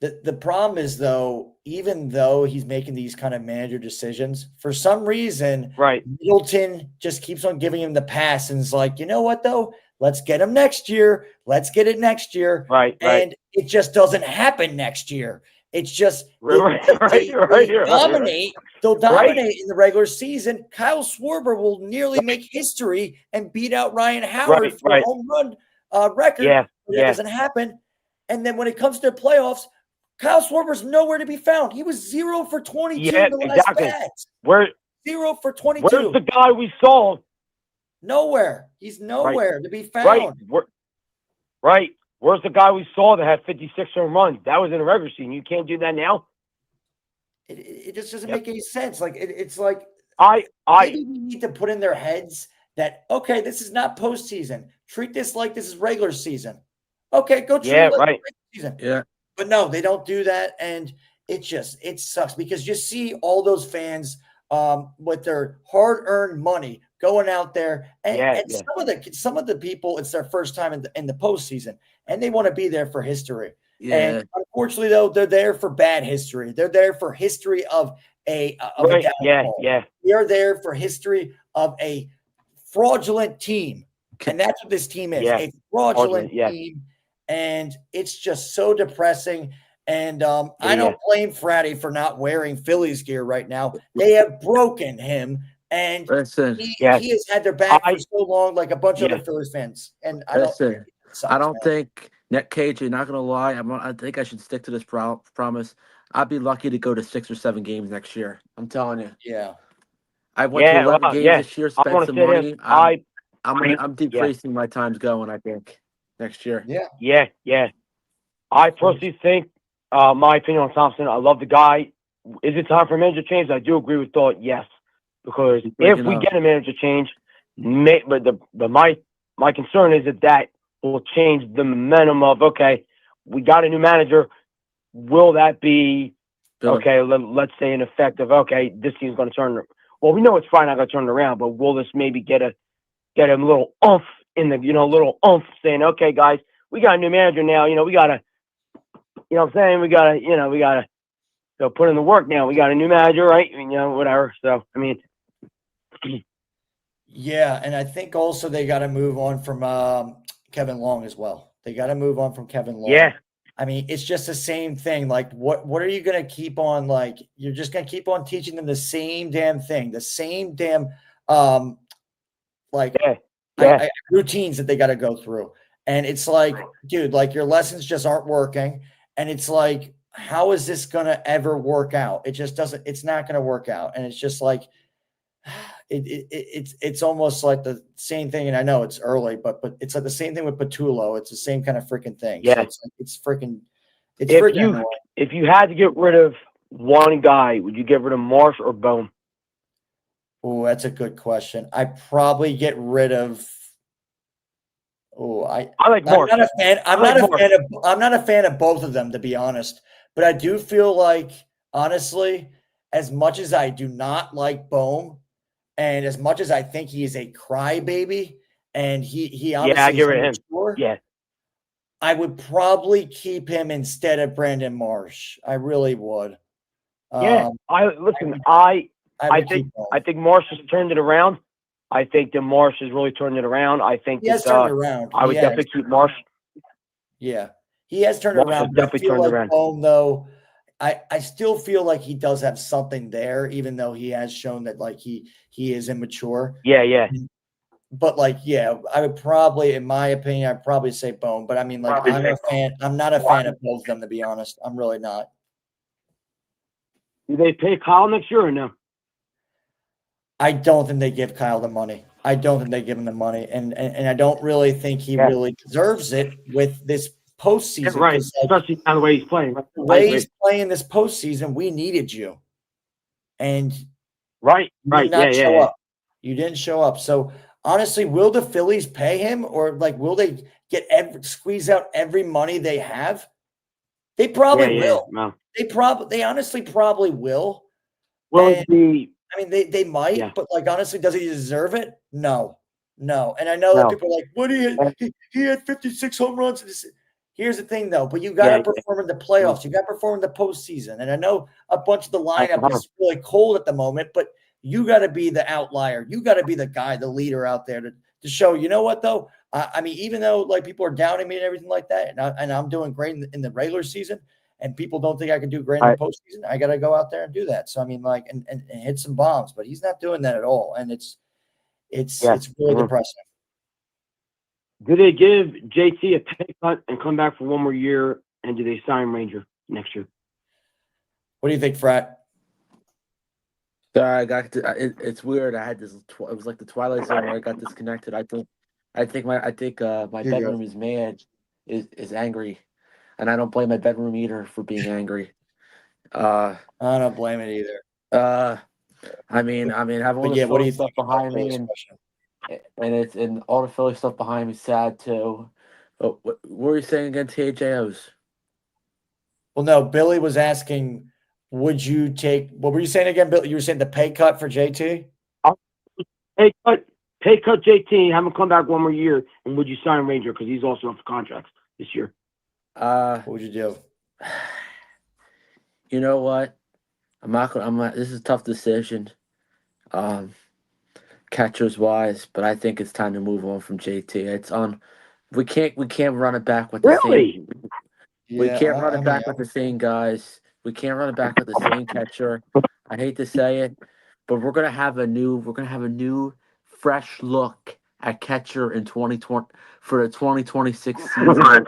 The problem is, though, even though he's making these kind of manager decisions, for some reason, Right. Middleton just keeps on giving him the pass and is like, you know what, though? Let's get him next year. Let's get it next year. Right. And it just doesn't happen next year. It's just Right. they dominate. They'll dominate in the regular season. Kyle Schwarber will nearly make history and beat out Ryan Howard for a home run record. Yeah. That doesn't happen. And then when it comes to the playoffs, Kyle Schwarber's nowhere to be found. He was 0 for 22 in the last bats. 0 for 22. Where's the guy we saw? Nowhere. He's nowhere to be found. Right. Where's the guy we saw that had 56 home runs? That was in the regular season. You can't do that now. It just doesn't make any sense. Like it's like maybe we need to put in their heads that, okay, this is not postseason. Treat this like this is regular season. Okay, go treat it like regular season. Yeah. But no, they don't do that, and it sucks because you see all those fans with their hard-earned money going out there, and some of the people, it's their first time in the postseason, and they want to be there for history. Yeah. And unfortunately, though, they're there for bad history. They're there for history of a downfall. They're there for history of a fraudulent team, and that's what this team is, a fraudulent team. And it's just so depressing. And I don't blame Fratty for not wearing Phillies gear right now. They have broken him, and he has had their back for so long, like a bunch of other Phillies fans. And I don't think Net Cage, you're not going to lie. I think I should stick to this promise. I'd be lucky to go to 6 or 7 games next year. I'm telling you. Yeah. I went to 11 games this year, spent some money. I'm decreasing my times going, I think, next year. Yeah. I personally think, my opinion on Thompson, I love the guy. Is it time for a manager change? I do agree with Thought, yes. Because if we get a manager change, my concern is that will change the momentum of, okay, we got a new manager. Will that be, okay, let's say an effect of, okay, this team's going to turn. Well, we know it's probably not going to turn around, but will this maybe get a little oomph in the, little oomph saying, okay, guys, we got a new manager now. We got to, what I'm saying? We got to so put in the work now. We got a new manager, right? Whatever. So, I mean. Yeah, and I think also they got to move on from Kevin Long as well. They got to move on from Kevin Long. Yeah. I mean, it's just the same thing. Like, what are you going to keep on? Like, you're just going to keep on teaching them the same damn thing, the same damn routines that they got to go through. And it's like, dude, like your lessons just aren't working. And it's like, how is this going to ever work out? It just doesn't. It's not going to work out. And it's just like, it's almost like the same thing. And I know it's early, but it's like the same thing with Patullo. It's the same kind of freaking thing. Yeah. So it's freaking annoying. If you had to get rid of one guy, would you get rid of Marsh or Bohm? Oh, that's a good question. I probably get rid of. Oh, I like Marsh. I'm not a fan. I'm not a fan of both of them, to be honest. But I do feel like, honestly, as much as I do not like Bohm, and as much as I think he is a crybaby, and he honestly I get rid of him. Yeah, I would probably keep him instead of Brandon Marsh. I really would. I think Marsh has turned it around. I think that Marsh has really turned it around. I think he has turned it around. I would definitely keep Marsh. Yeah, he has turned it around. Definitely turned it around. Bohm, though, I still feel like he does have something there, even though he has shown that like he is immature. Yeah. But like, I would probably, in my opinion, I'd probably say Bohm. But I mean, like, I'm not a fan of both of them, to be honest. I'm really not. Do they pay Kyle next year or no? I don't think they give Kyle the money. I don't think they give him the money, and I don't really think he really deserves it with this postseason. Right, especially on the way he's playing. The way he's playing this postseason, we needed you, and you didn't show up. You didn't show up. So honestly, will the Phillies pay him, or like will they squeeze out every money they have? They probably will. No. They honestly probably will. Well, I mean, they might, but like honestly, does he deserve it? No. And I know that people are like, what he had 56 home runs. Here's the thing, though. But you got to perform in the playoffs. You got to perform in the postseason. And I know a bunch of the lineup is really cold at the moment, but you got to be the outlier. You got to be the guy, the leader out there to show. You know what, though? I mean, even though like people are doubting me and everything like that, and I'm doing great in the regular season, and people don't think I can do great in the postseason, I got to go out there and do that. So I mean, like, and hit some bombs. But he's not doing that at all, and it's really depressing. Do they give JT a pay cut and come back for one more year, and do they sign Ranger next year? What do you think, Frat? Sorry, it's weird. I had this. It was like the Twilight Zone where I got disconnected. I think my bedroom is mad, is angry, and I don't blame my bedroom either for being angry. I don't blame it either. I mean, I have all the Philly stuff behind me, and all the Philly stuff behind me. Sad too. What were you saying against TJOs? Well, no, Billy was asking, would you take? What were you saying again, Billy? You were saying the pay cut for JT? Pay cut JT, have him come back one more year, and would you sign Ranger because he's also up for contracts this year? What would you do? You know what? I'm not. This is a tough decision, catchers wise, but I think it's time to move on from JT. It's on. We can't run it back with the same. We can't run it back with the same guys. We can't run it back with the same catcher. I hate to say it, but we're gonna have a new, fresh look at catcher in 2020 for the 2026 season.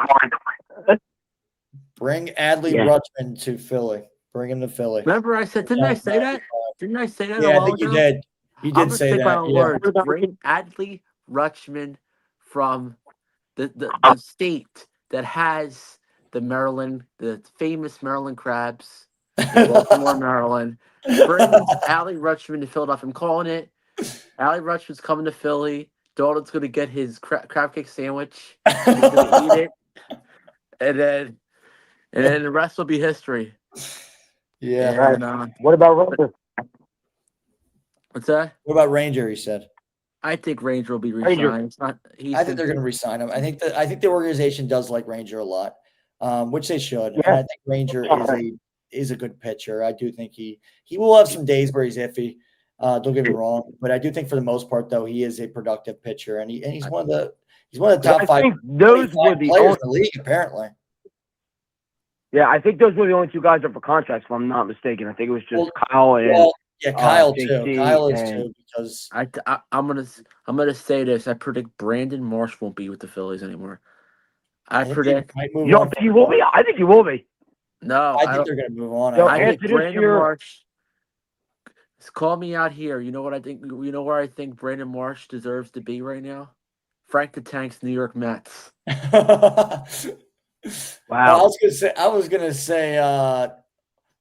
Bring Adley Rutschman to Philly. Bring him to Philly. Remember, I said, didn't I say that? Didn't I say that? Yeah, I think you did. You did say that. Words. Bring Adley Rutschman from the state that has the famous Maryland Crabs, Baltimore, Maryland. Bring Adley Rutschman to Philadelphia. I'm calling it. Adley Rutschman's coming to Philly. Dalton's going to get his crab cake sandwich. He's going to eat it. And then the rest will be history. Yeah. And, what about Ranger? What's that? What about Ranger? He said. I think Ranger will be re-signed. I think they're going to re-sign him. I think the organization does like Ranger a lot, which they should. Yeah. And I think Ranger is a good pitcher. I do think he will have some days where he's iffy. Don't get me wrong, but I do think for the most part, though, he is a productive pitcher, and he's one of the top five. Those were the players in the league, apparently. Yeah, I think those were the only two guys up for contracts, if I'm not mistaken. I think it was just Kyle and Kyle too. Kyle is too, because I'm gonna say this. I predict Brandon Marsh won't be with the Phillies anymore. I predict. You don't think he will be? I think he will be. No, I think they're gonna move on. I think Brandon Marsh. Call me out here. You know what I think? You know where I think Brandon Marsh deserves to be right now? Frank the Tank's New York Mets. Wow. I was gonna say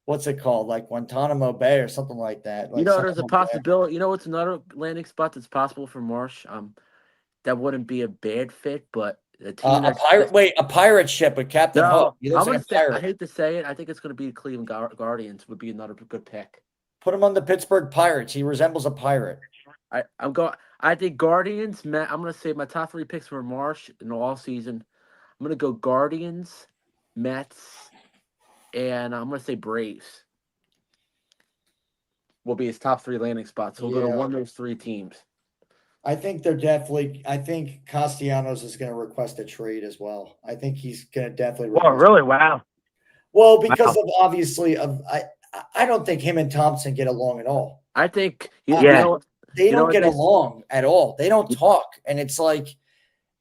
what's it called? Like Guantanamo Bay or something like that. Like there's a possibility. You know what's another landing spot that's possible for Marsh? That wouldn't be a bad fit, but a team a pirate ship with Captain Hook. I hate to say it. I think it's gonna be the Cleveland Guardians would be another good pick. Put him on the Pittsburgh Pirates. He resembles a pirate. I think Guardians. I'm going to say my top 3 picks for Marsh in all season. I'm going to go Guardians, Mets, and I'm going to say Braves. Will be his top 3 landing spots. So we'll go to one of those 3 teams. I think they're definitely. I think Castellanos is going to request a trade as well. I think he's going to definitely. Oh, really? Wow. Well, because of obviously I don't think him and Thompson get along at all. I think they don't get along at all. They don't talk, and it's like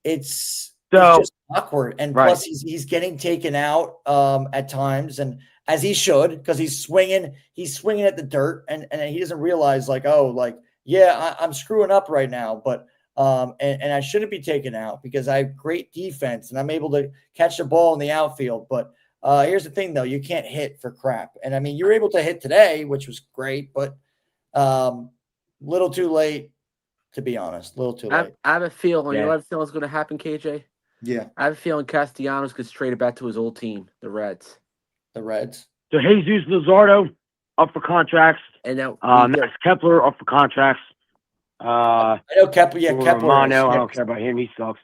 it's just awkward. And plus, he's getting taken out at times, and as he should, because he's swinging at the dirt, and he doesn't realize I'm screwing up right now, but and I shouldn't be taken out because I have great defense and I'm able to catch the ball in the outfield, but. Here's the thing, though. You can't hit for crap. And, I mean, you were able to hit today, which was great, but little too late, to be honest. Little too late. I have a feeling. You know what I feel is going to happen, KJ? Yeah. I have a feeling Castellanos gets traded back to his old team, the Reds. The Reds? So, Jesus Luzardo up for contracts. And now Max Kepler up for contracts. I know Kepler. Yeah, Kepler. Romano, I don't care about him. He sucks.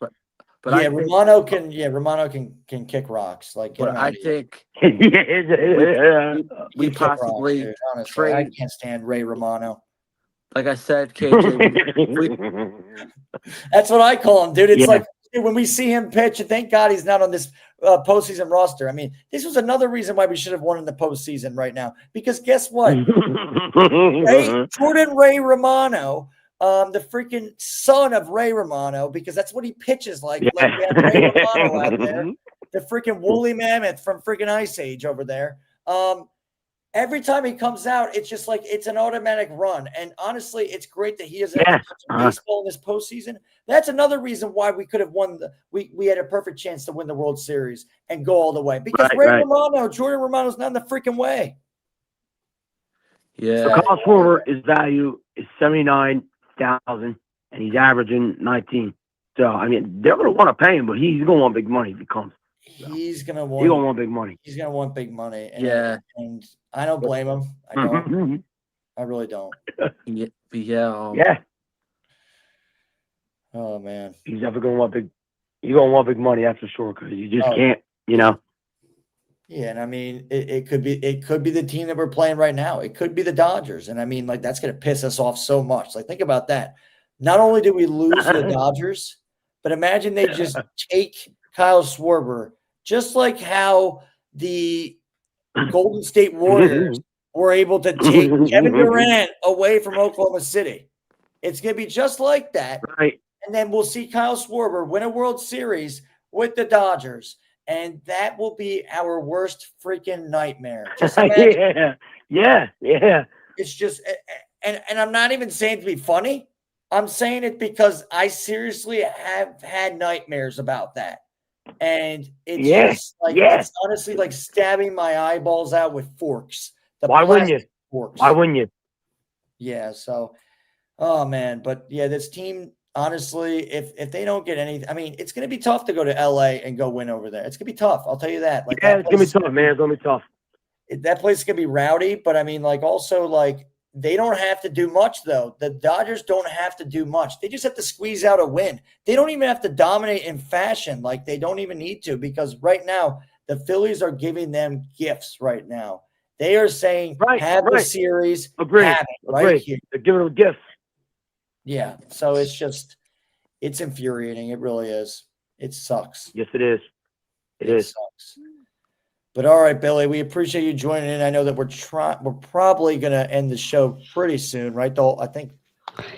But yeah, I think, Romano can kick rocks. Like, get but him I out of here. think Yeah. He we can kick rocks, possibly dude, honestly. I trade. can't stand Ray Romano. Like I said, KJ, That's what I call him, dude. It's Yeah. like when we see him pitch, and thank God he's not on this postseason roster. I mean, this was another reason why we should have won in the postseason right now. Because guess what? Jordan Ray Romano, the freaking son of Ray Romano, because that's what he pitches like. Yeah. Like we have Ray Romano out there, the freaking woolly mammoth from freaking Ice Age over there. Every time he comes out, it's just like it's an automatic run. And honestly, it's great that he has baseball in this postseason. That's another reason why we could have won. We had a perfect chance to win the World Series and go all the way because Jordan Romano's not in the freaking way. Yeah. So Kyle Schwarber, his value is 79,000, and he's averaging 19. So I mean, they're going to want to pay him, but he's going to want big money if he comes. He's gonna want big money. He's gonna want big money. And, Yeah. and I don't blame him. I don't. I really don't. Yeah. Oh man. He's never going to want big. You're going to want big money, that's for sure, because you just can't. Yeah, and I mean, it could be the team that we're playing right now. It could be the Dodgers, and I mean, like that's gonna piss us off so much. Like, think about that. Not only did we lose to the Dodgers, but imagine they just take Kyle Schwarber. Just like how the Golden State Warriors were able to take Kevin Durant away from Oklahoma City. It's going to be just like that. Right. And then we'll see Kyle Schwarber win a World Series with the Dodgers. And that will be our worst freaking nightmare. Just imagine. Yeah. It's just, and I'm not even saying it to be funny. I'm saying it because I seriously have had nightmares about that. And it's just like it's honestly like stabbing my eyeballs out with forks. Why wouldn't you? Forks. Why wouldn't you? Yeah. So, oh man, but yeah, this team honestly, if they don't get anything, I mean, it's going to be tough to go to LA and go win over there. it's going to be tough. I'll tell you that. Like, it's going to be tough, man. It's going to be tough. That place is going to be rowdy, but I mean, like, also like. They don't have to do much, though. The Dodgers don't have to do much. They just have to squeeze out a win. They don't even have to dominate in fashion. Like, they don't even need to, because right now the Phillies are giving them gifts right now. They are saying, have the series. Agreed. Have it right here. They're giving them gifts. Yeah. So it's infuriating. It really is. It sucks. Yes, it is. It is. Sucks. But all right, Billy, we appreciate you joining in. I know that we're probably going to end the show pretty soon, right, Dalton? I think.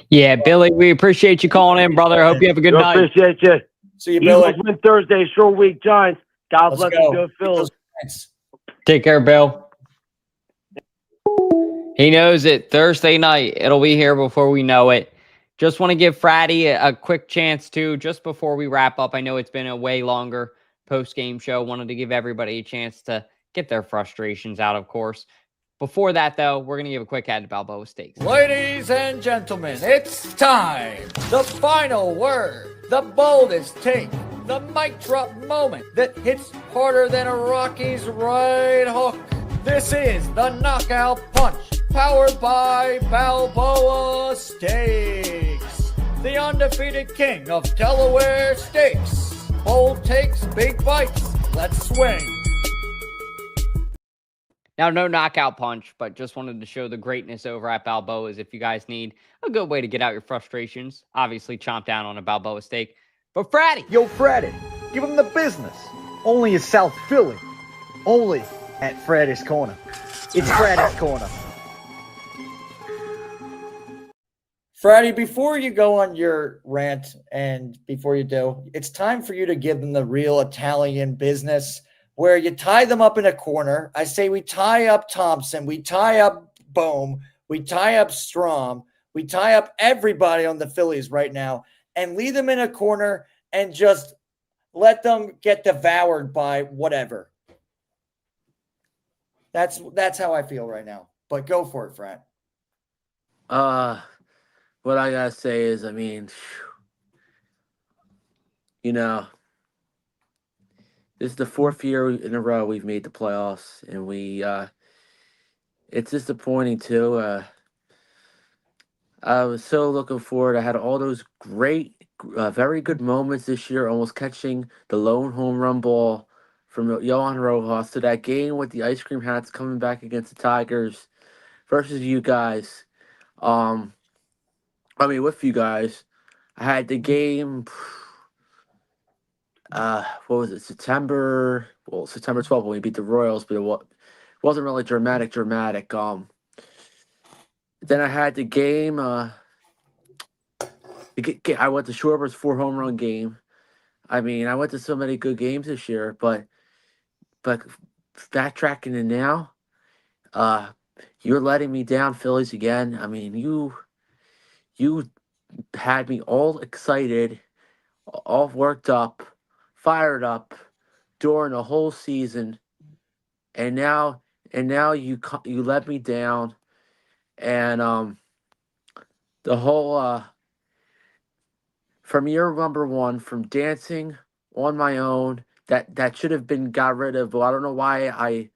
Yeah, Billy, we appreciate you calling in, brother. Hope you have a good night. Appreciate you. See you, Billy. Eagles win Thursday, short week, Giants. God bless you, go Phillies. Take care, Bill. He knows it. Thursday night, it'll be here before we know it. Just want to give Fratty a quick chance, too, just before we wrap up. I know it's been a way longer post-game show. Wanted to give everybody a chance to get their frustrations out, of course. Before that, though, we're going to give a quick ad to Balboa Steaks. Ladies and gentlemen, it's time. The final word, the boldest take, the mic drop moment that hits harder than a Rocky's right hook. This is the Knockout Punch, powered by Balboa Steaks, the undefeated king of Delaware steaks. Bold takes, big bites. Let's swing. Now, no knockout punch, but just wanted to show the greatness over at Balboa's. If you guys need a good way to get out your frustrations, obviously chomp down on a Balboa steak. But Fratty. Yo, Fratty, give him the business. Only in South Philly. Only at Fratty's Corner. It's Fratty's Corner. Fratty, before you go on your rant and before you do, it's time for you to give them the real Italian business where you tie them up in a corner. I say we tie up Thompson, we tie up Bohm, we tie up Strom, we tie up everybody on the Phillies right now and leave them in a corner and just let them get devoured by whatever. That's how I feel right now. But go for it, Frat. What I gotta say is, I mean, this is the fourth year in a row we've made the playoffs, and it's disappointing too. I was so looking forward. I had all those great very good moments this year, almost catching the lone home run ball from Johan Rojas to that game with the ice cream hats coming back against the Tigers versus you guys. With you guys. I had the game. What was it? September 12th when we beat the Royals, but it wasn't really dramatic. Then I had the game. I went to Schwarber's 4 home run game. I went to so many good games this year, but backtracking to now, you're letting me down, Phillies again. You had me all excited, all worked up, fired up during the whole season, and now you let me down, and the whole from year number one, from dancing on my own, that should have been got rid of, but I don't know why I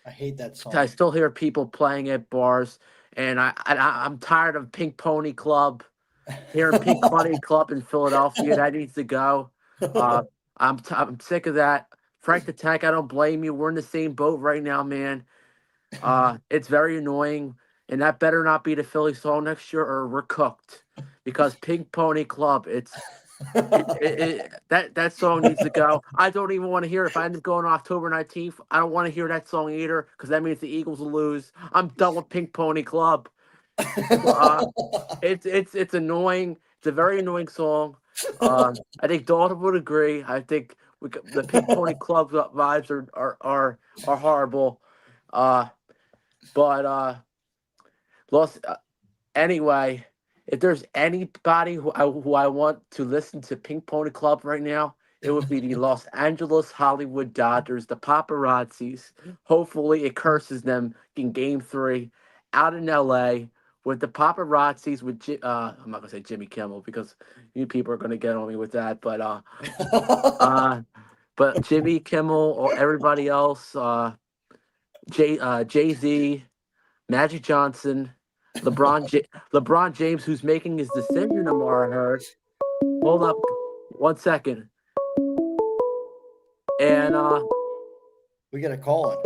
hate that song. I still hear people playing at bars, and I'm tired of Pink Pony Club. Hearing Pink Pony Club in Philadelphia, that needs to go. I'm sick of that. Frank the Tank, I don't blame you. We're in the same boat right now, man. It's very annoying, and that better not be the Philly song next year, or we're cooked. Because Pink Pony Club, that song needs to go. I don't even want to hear it. If I end up going on October 19th, I don't want to hear that song either, because that means the Eagles will lose. I'm done with Pink Pony Club. It's annoying. It's a very annoying song. I think Dalton would agree. I think the Pink Pony Club vibes are horrible. Anyway, if there's anybody who I want to listen to Pink Pony Club right now, it would be the Los Angeles Hollywood Dodgers, the paparazzis. Hopefully it curses them in Game 3 out in L.A. with the paparazzis with I'm not gonna say Jimmy Kimmel because you people are gonna get on me with that, but Jimmy Kimmel or everybody else, Jay-Z, Magic Johnson, LeBron James, who's making his decision tomorrow. I heard. Hold up, 1 second. And we got a call in.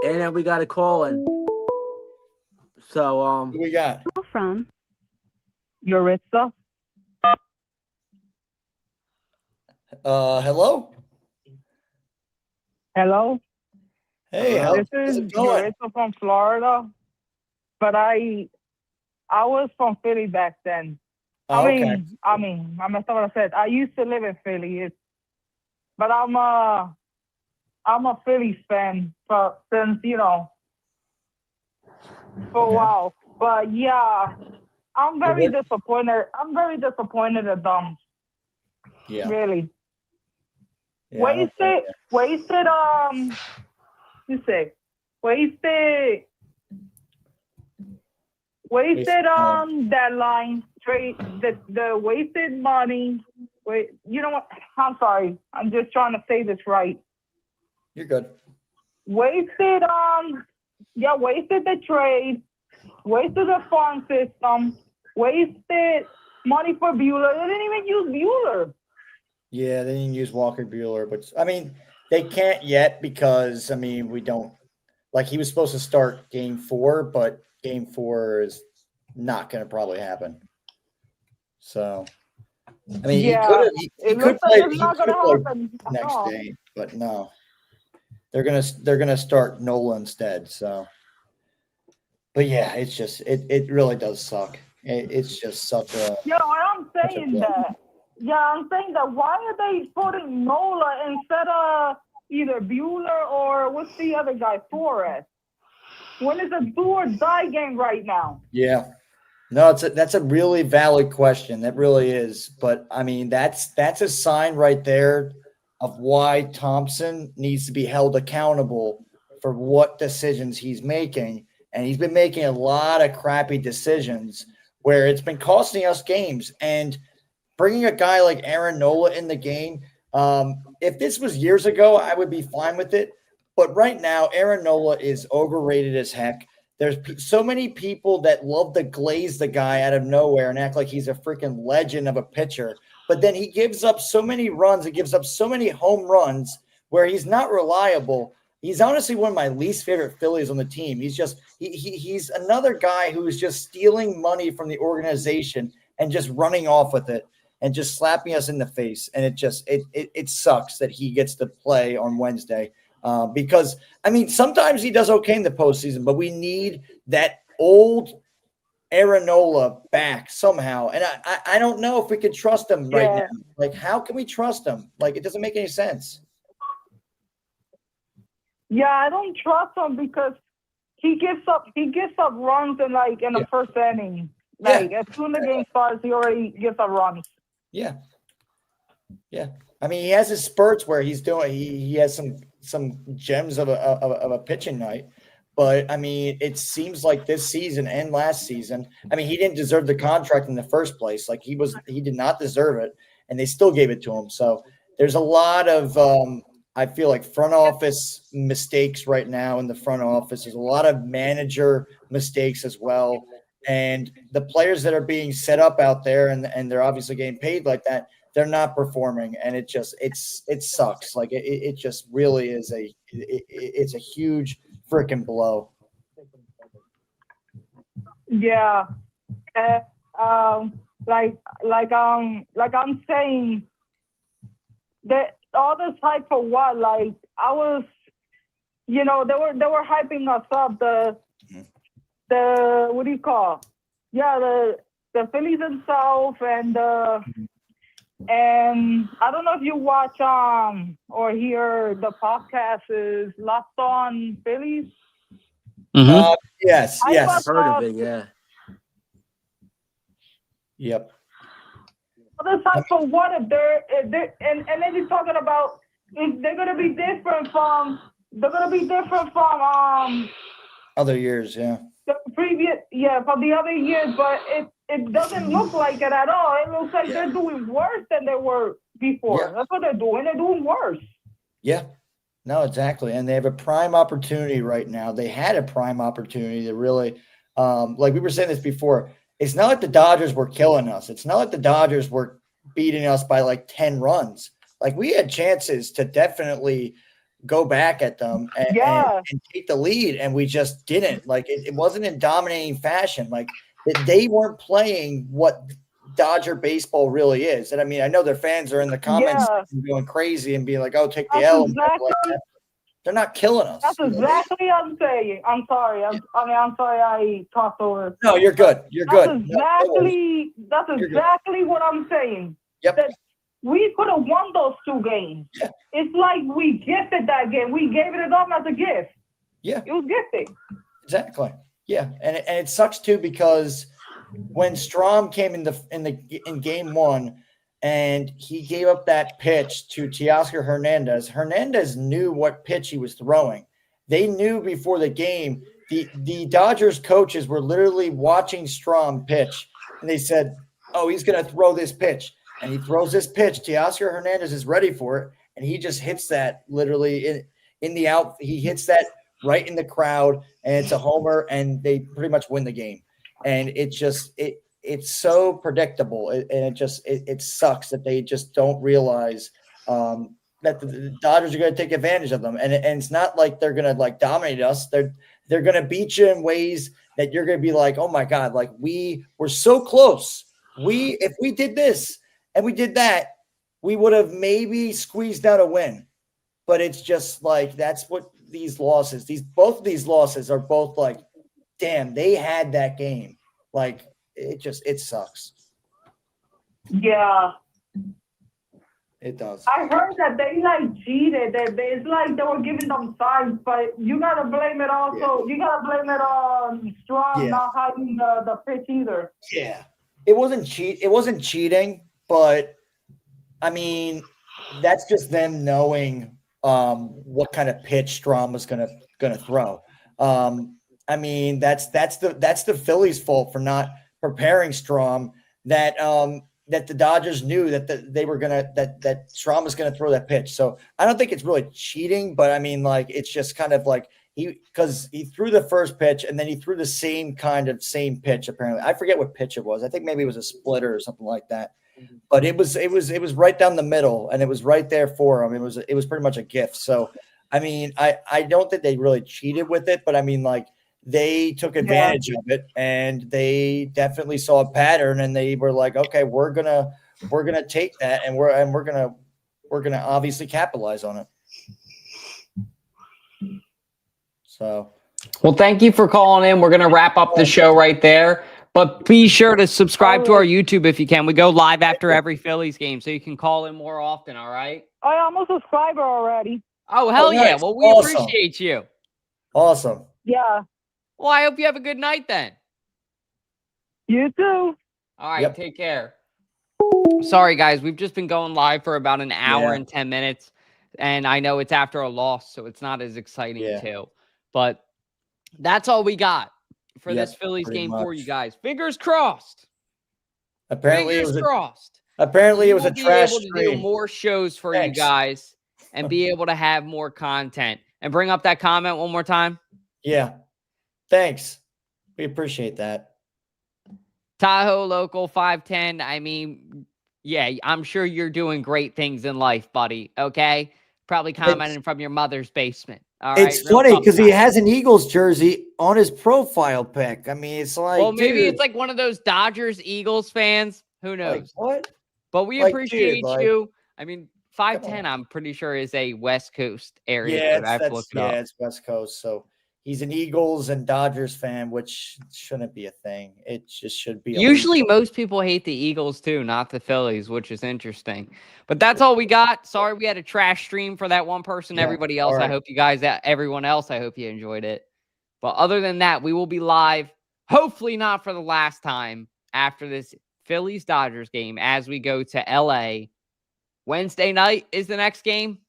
And then we got a call in. So who we got? From Yuritsa. Hello. Hello. Hey, this is Yuritsa from Florida, but I was from Philly back then. Oh, I messed up what I said. I used to live in Philly, but I'm a Phillies fan since for a while. But yeah, I'm very disappointed. I'm very disappointed at them. Yeah. Really. Yeah, Wasted deadline trade, the wasted money. Wait, you know what? I'm sorry. I'm just trying to say this right. You're good. Wasted the trade, wasted the farm system, wasted money for Bueller. They didn't even use Bueller. Yeah, they didn't use Walker Bueller, but they can't yet because we don't he was supposed to start Game 4, but Game 4 is not going to probably happen. So, he could play next day, but no, they're gonna start Nola instead. So, but yeah, it's just it really does suck. It's just such a I'm saying that. Why are they putting Nola instead of either Bueller or what's the other guy, Torres? When is a do or die game right now? Yeah. No, that's a really valid question. That really is. But that's a sign right there of why Thompson needs to be held accountable for what decisions he's making. And he's been making a lot of crappy decisions where it's been costing us games. And bringing a guy like Aaron Nola in the game, if this was years ago, I would be fine with it. But right now, Aaron Nola is overrated as heck. There's so many people that love to glaze the guy out of nowhere and act like he's a freaking legend of a pitcher but then he gives up so many runs. He gives up so many home runs where he's not reliable. He's honestly one of my least favorite Phillies on the team. He's just he's another guy who is just stealing money from the organization and just running off with it and just slapping us in the face. And it sucks that he gets to play on Wednesday because, I mean, sometimes he does okay in the postseason, but we need that old Aaronola back somehow. And I don't know if we can trust him right now. Like, how can we trust him? Like, it doesn't make any sense. Yeah, I don't trust him because he gives up runs in the first inning. Like as soon as the game starts, he already gives up runs. Yeah. Yeah. I mean, he has his spurts where he's doing he has some gems of a pitching night. But I mean, it seems like this season and last season, I mean, he didn't deserve the contract in the first place. Like he did not deserve it, and they still gave it to him. So there's a lot of I feel like front office mistakes right now in the front office. There's a lot of manager mistakes as well. And the players that are being set up out there and they're obviously getting paid like that, they're not performing. And it sucks. Like it just really is it's a huge freaking blow. Yeah. Like I'm saying that all this hype for what? Like I was, they were hyping us up. The what do you call? Yeah, the Phillies themselves and I don't know if you watch or hear the podcast is Locked On Phillies. Yes. I've heard of it. Yeah. Yep. This type of what if they're and then he's talking about if they're gonna be different from other years, yeah. The previous from the other years, but it doesn't look like it at all. It looks like they're doing worse than they were before. Yeah. That's what they're doing. They're doing worse. Yeah. No, exactly. And they have a prime opportunity right now. They had a prime opportunity to really like we were saying this before. It's not like the Dodgers were killing us. It's not like the Dodgers were beating us by like 10 runs. Like we had chances to definitely go back at them and take the lead, and we just didn't. Like it wasn't in dominating fashion. Like they weren't playing what Dodger baseball really is. And I mean, I know their fans are in the comments going crazy and being like, "Oh, take the L." Exactly. They're not killing us. That's exactly what I'm saying. I'm sorry. I'm sorry I talked over. No, you're good. You're good. That's exactly what I'm saying. Yep. That we could have won those 2 games. Yeah. It's like we gifted that game. We gave it up as a gift. Yeah. It was gifted. Exactly. Yeah. And it sucks too because when Strom came in game 1, and he gave up that pitch to Teoscar Hernandez. Hernandez knew what pitch he was throwing. They knew before the game. The Dodgers coaches were literally watching Strom pitch, and they said, "Oh, he's going to throw this pitch." And he throws this pitch. Teoscar Hernandez is ready for it, and he just hits that literally in the out. He hits that right in the crowd, and it's a homer, and they pretty much win the game. And it's so predictable, and it sucks that they just don't realize that the Dodgers are going to take advantage of them, and it's not like they're going to like dominate us. They're going to beat you in ways that you're going to be like, oh my god, like we were so close. If we did this and we did that, we would have maybe squeezed out a win. But it's just like that's what these losses. Both of these losses are both like, damn, they had that game. Like. It sucks. Yeah. It does. I heard that they cheated. It's like they were giving them signs, but you gotta blame it also. Yeah. You gotta blame it on Strom not hiding the pitch either. Yeah. It wasn't cheating, but I mean, that's just them knowing what kind of pitch Strom was gonna throw. I mean, that's the Phillies' fault for not preparing Strom that the Dodgers knew that they were that Strom was gonna throw that pitch. So I don't think it's really cheating, but I mean, like it's just kind of like because he threw the first pitch and then he threw the same pitch. Apparently, I forget what pitch it was. I think maybe it was a splitter or something like that. but it was right down the middle, and it was right there for them. It was pretty much a gift. So, I mean, I don't think they really cheated with it, but I mean, like, they took advantage of it, and they definitely saw a pattern, and they were like, okay, we're gonna take that, and we're gonna obviously capitalize on it. So, well, thank you for calling in. We're going to wrap up the show right there, but be sure to subscribe to our YouTube if you can. We go live after every Phillies game, so you can call in more often. All right. I'm a subscriber already. Oh, hell yeah. Nice. Well, we appreciate you. Awesome. Yeah. Well, I hope you have a good night then. You too. All right. Take care. Sorry, guys. We've just been going live for about an hour and 10 minutes. And I know it's after a loss, so it's not as exciting too. But that's all we got for this Phillies game for you guys. Fingers crossed. Apparently, it was crossed. Apparently, it was a trash stream. We'll be able to do more shows for you guys and be able to have more content. And bring up that comment one more time. Yeah. Thanks. We appreciate that. Tahoe Local 510. I mean, yeah, I'm sure you're doing great things in life, buddy. Okay? Probably commenting from your mother's basement. All right. It's funny because he has an Eagles jersey on his profile pic. I mean, it's like, well, maybe it's like one of those Dodgers Eagles fans. Who knows? Like, what? But we appreciate you. I mean, 510, I'm pretty sure, is a West Coast area. It's West Coast. So he's an Eagles and Dodgers fan, which shouldn't be a thing. It just should be. Usually most people hate the Eagles too, not the Phillies, which is interesting. But that's all we got. Sorry we had a trash stream for that one person. Everybody else, I hope you guys, everyone else, I hope you enjoyed it. But other than that, we will be live, hopefully not for the last time, after this Phillies-Dodgers game as we go to L.A. Wednesday night is the next game?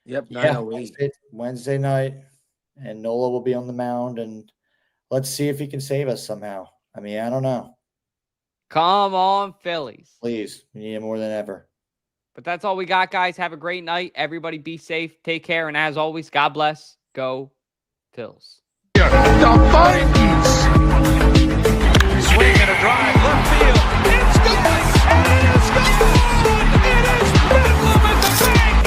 Yep, Wednesday night. And Nola will be on the mound, and let's see if he can save us somehow. I mean, I don't know. Come on, Phillies. Please. We need it more than ever. But that's all we got, guys. Have a great night. Everybody be safe. Take care. And as always, God bless. Go Phils. The Vikings. Swing and a drive. Left field. It's gone. And it is gone. It is Bedlam at the bank.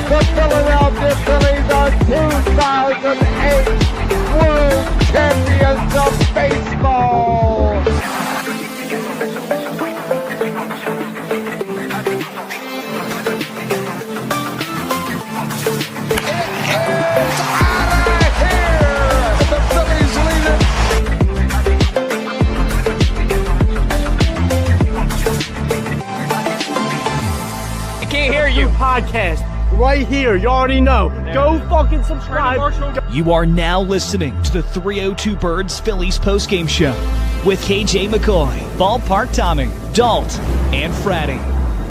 The Philadelphia Phillies are 2008 World Champions of Baseball. I can't hear you. Podcast right here. You already know. Go fucking subscribe. You are now listening to the 302 Birds Phillies Postgame Show with KJ McCoy, Ballpark Tommy, Dalton, and Fratty.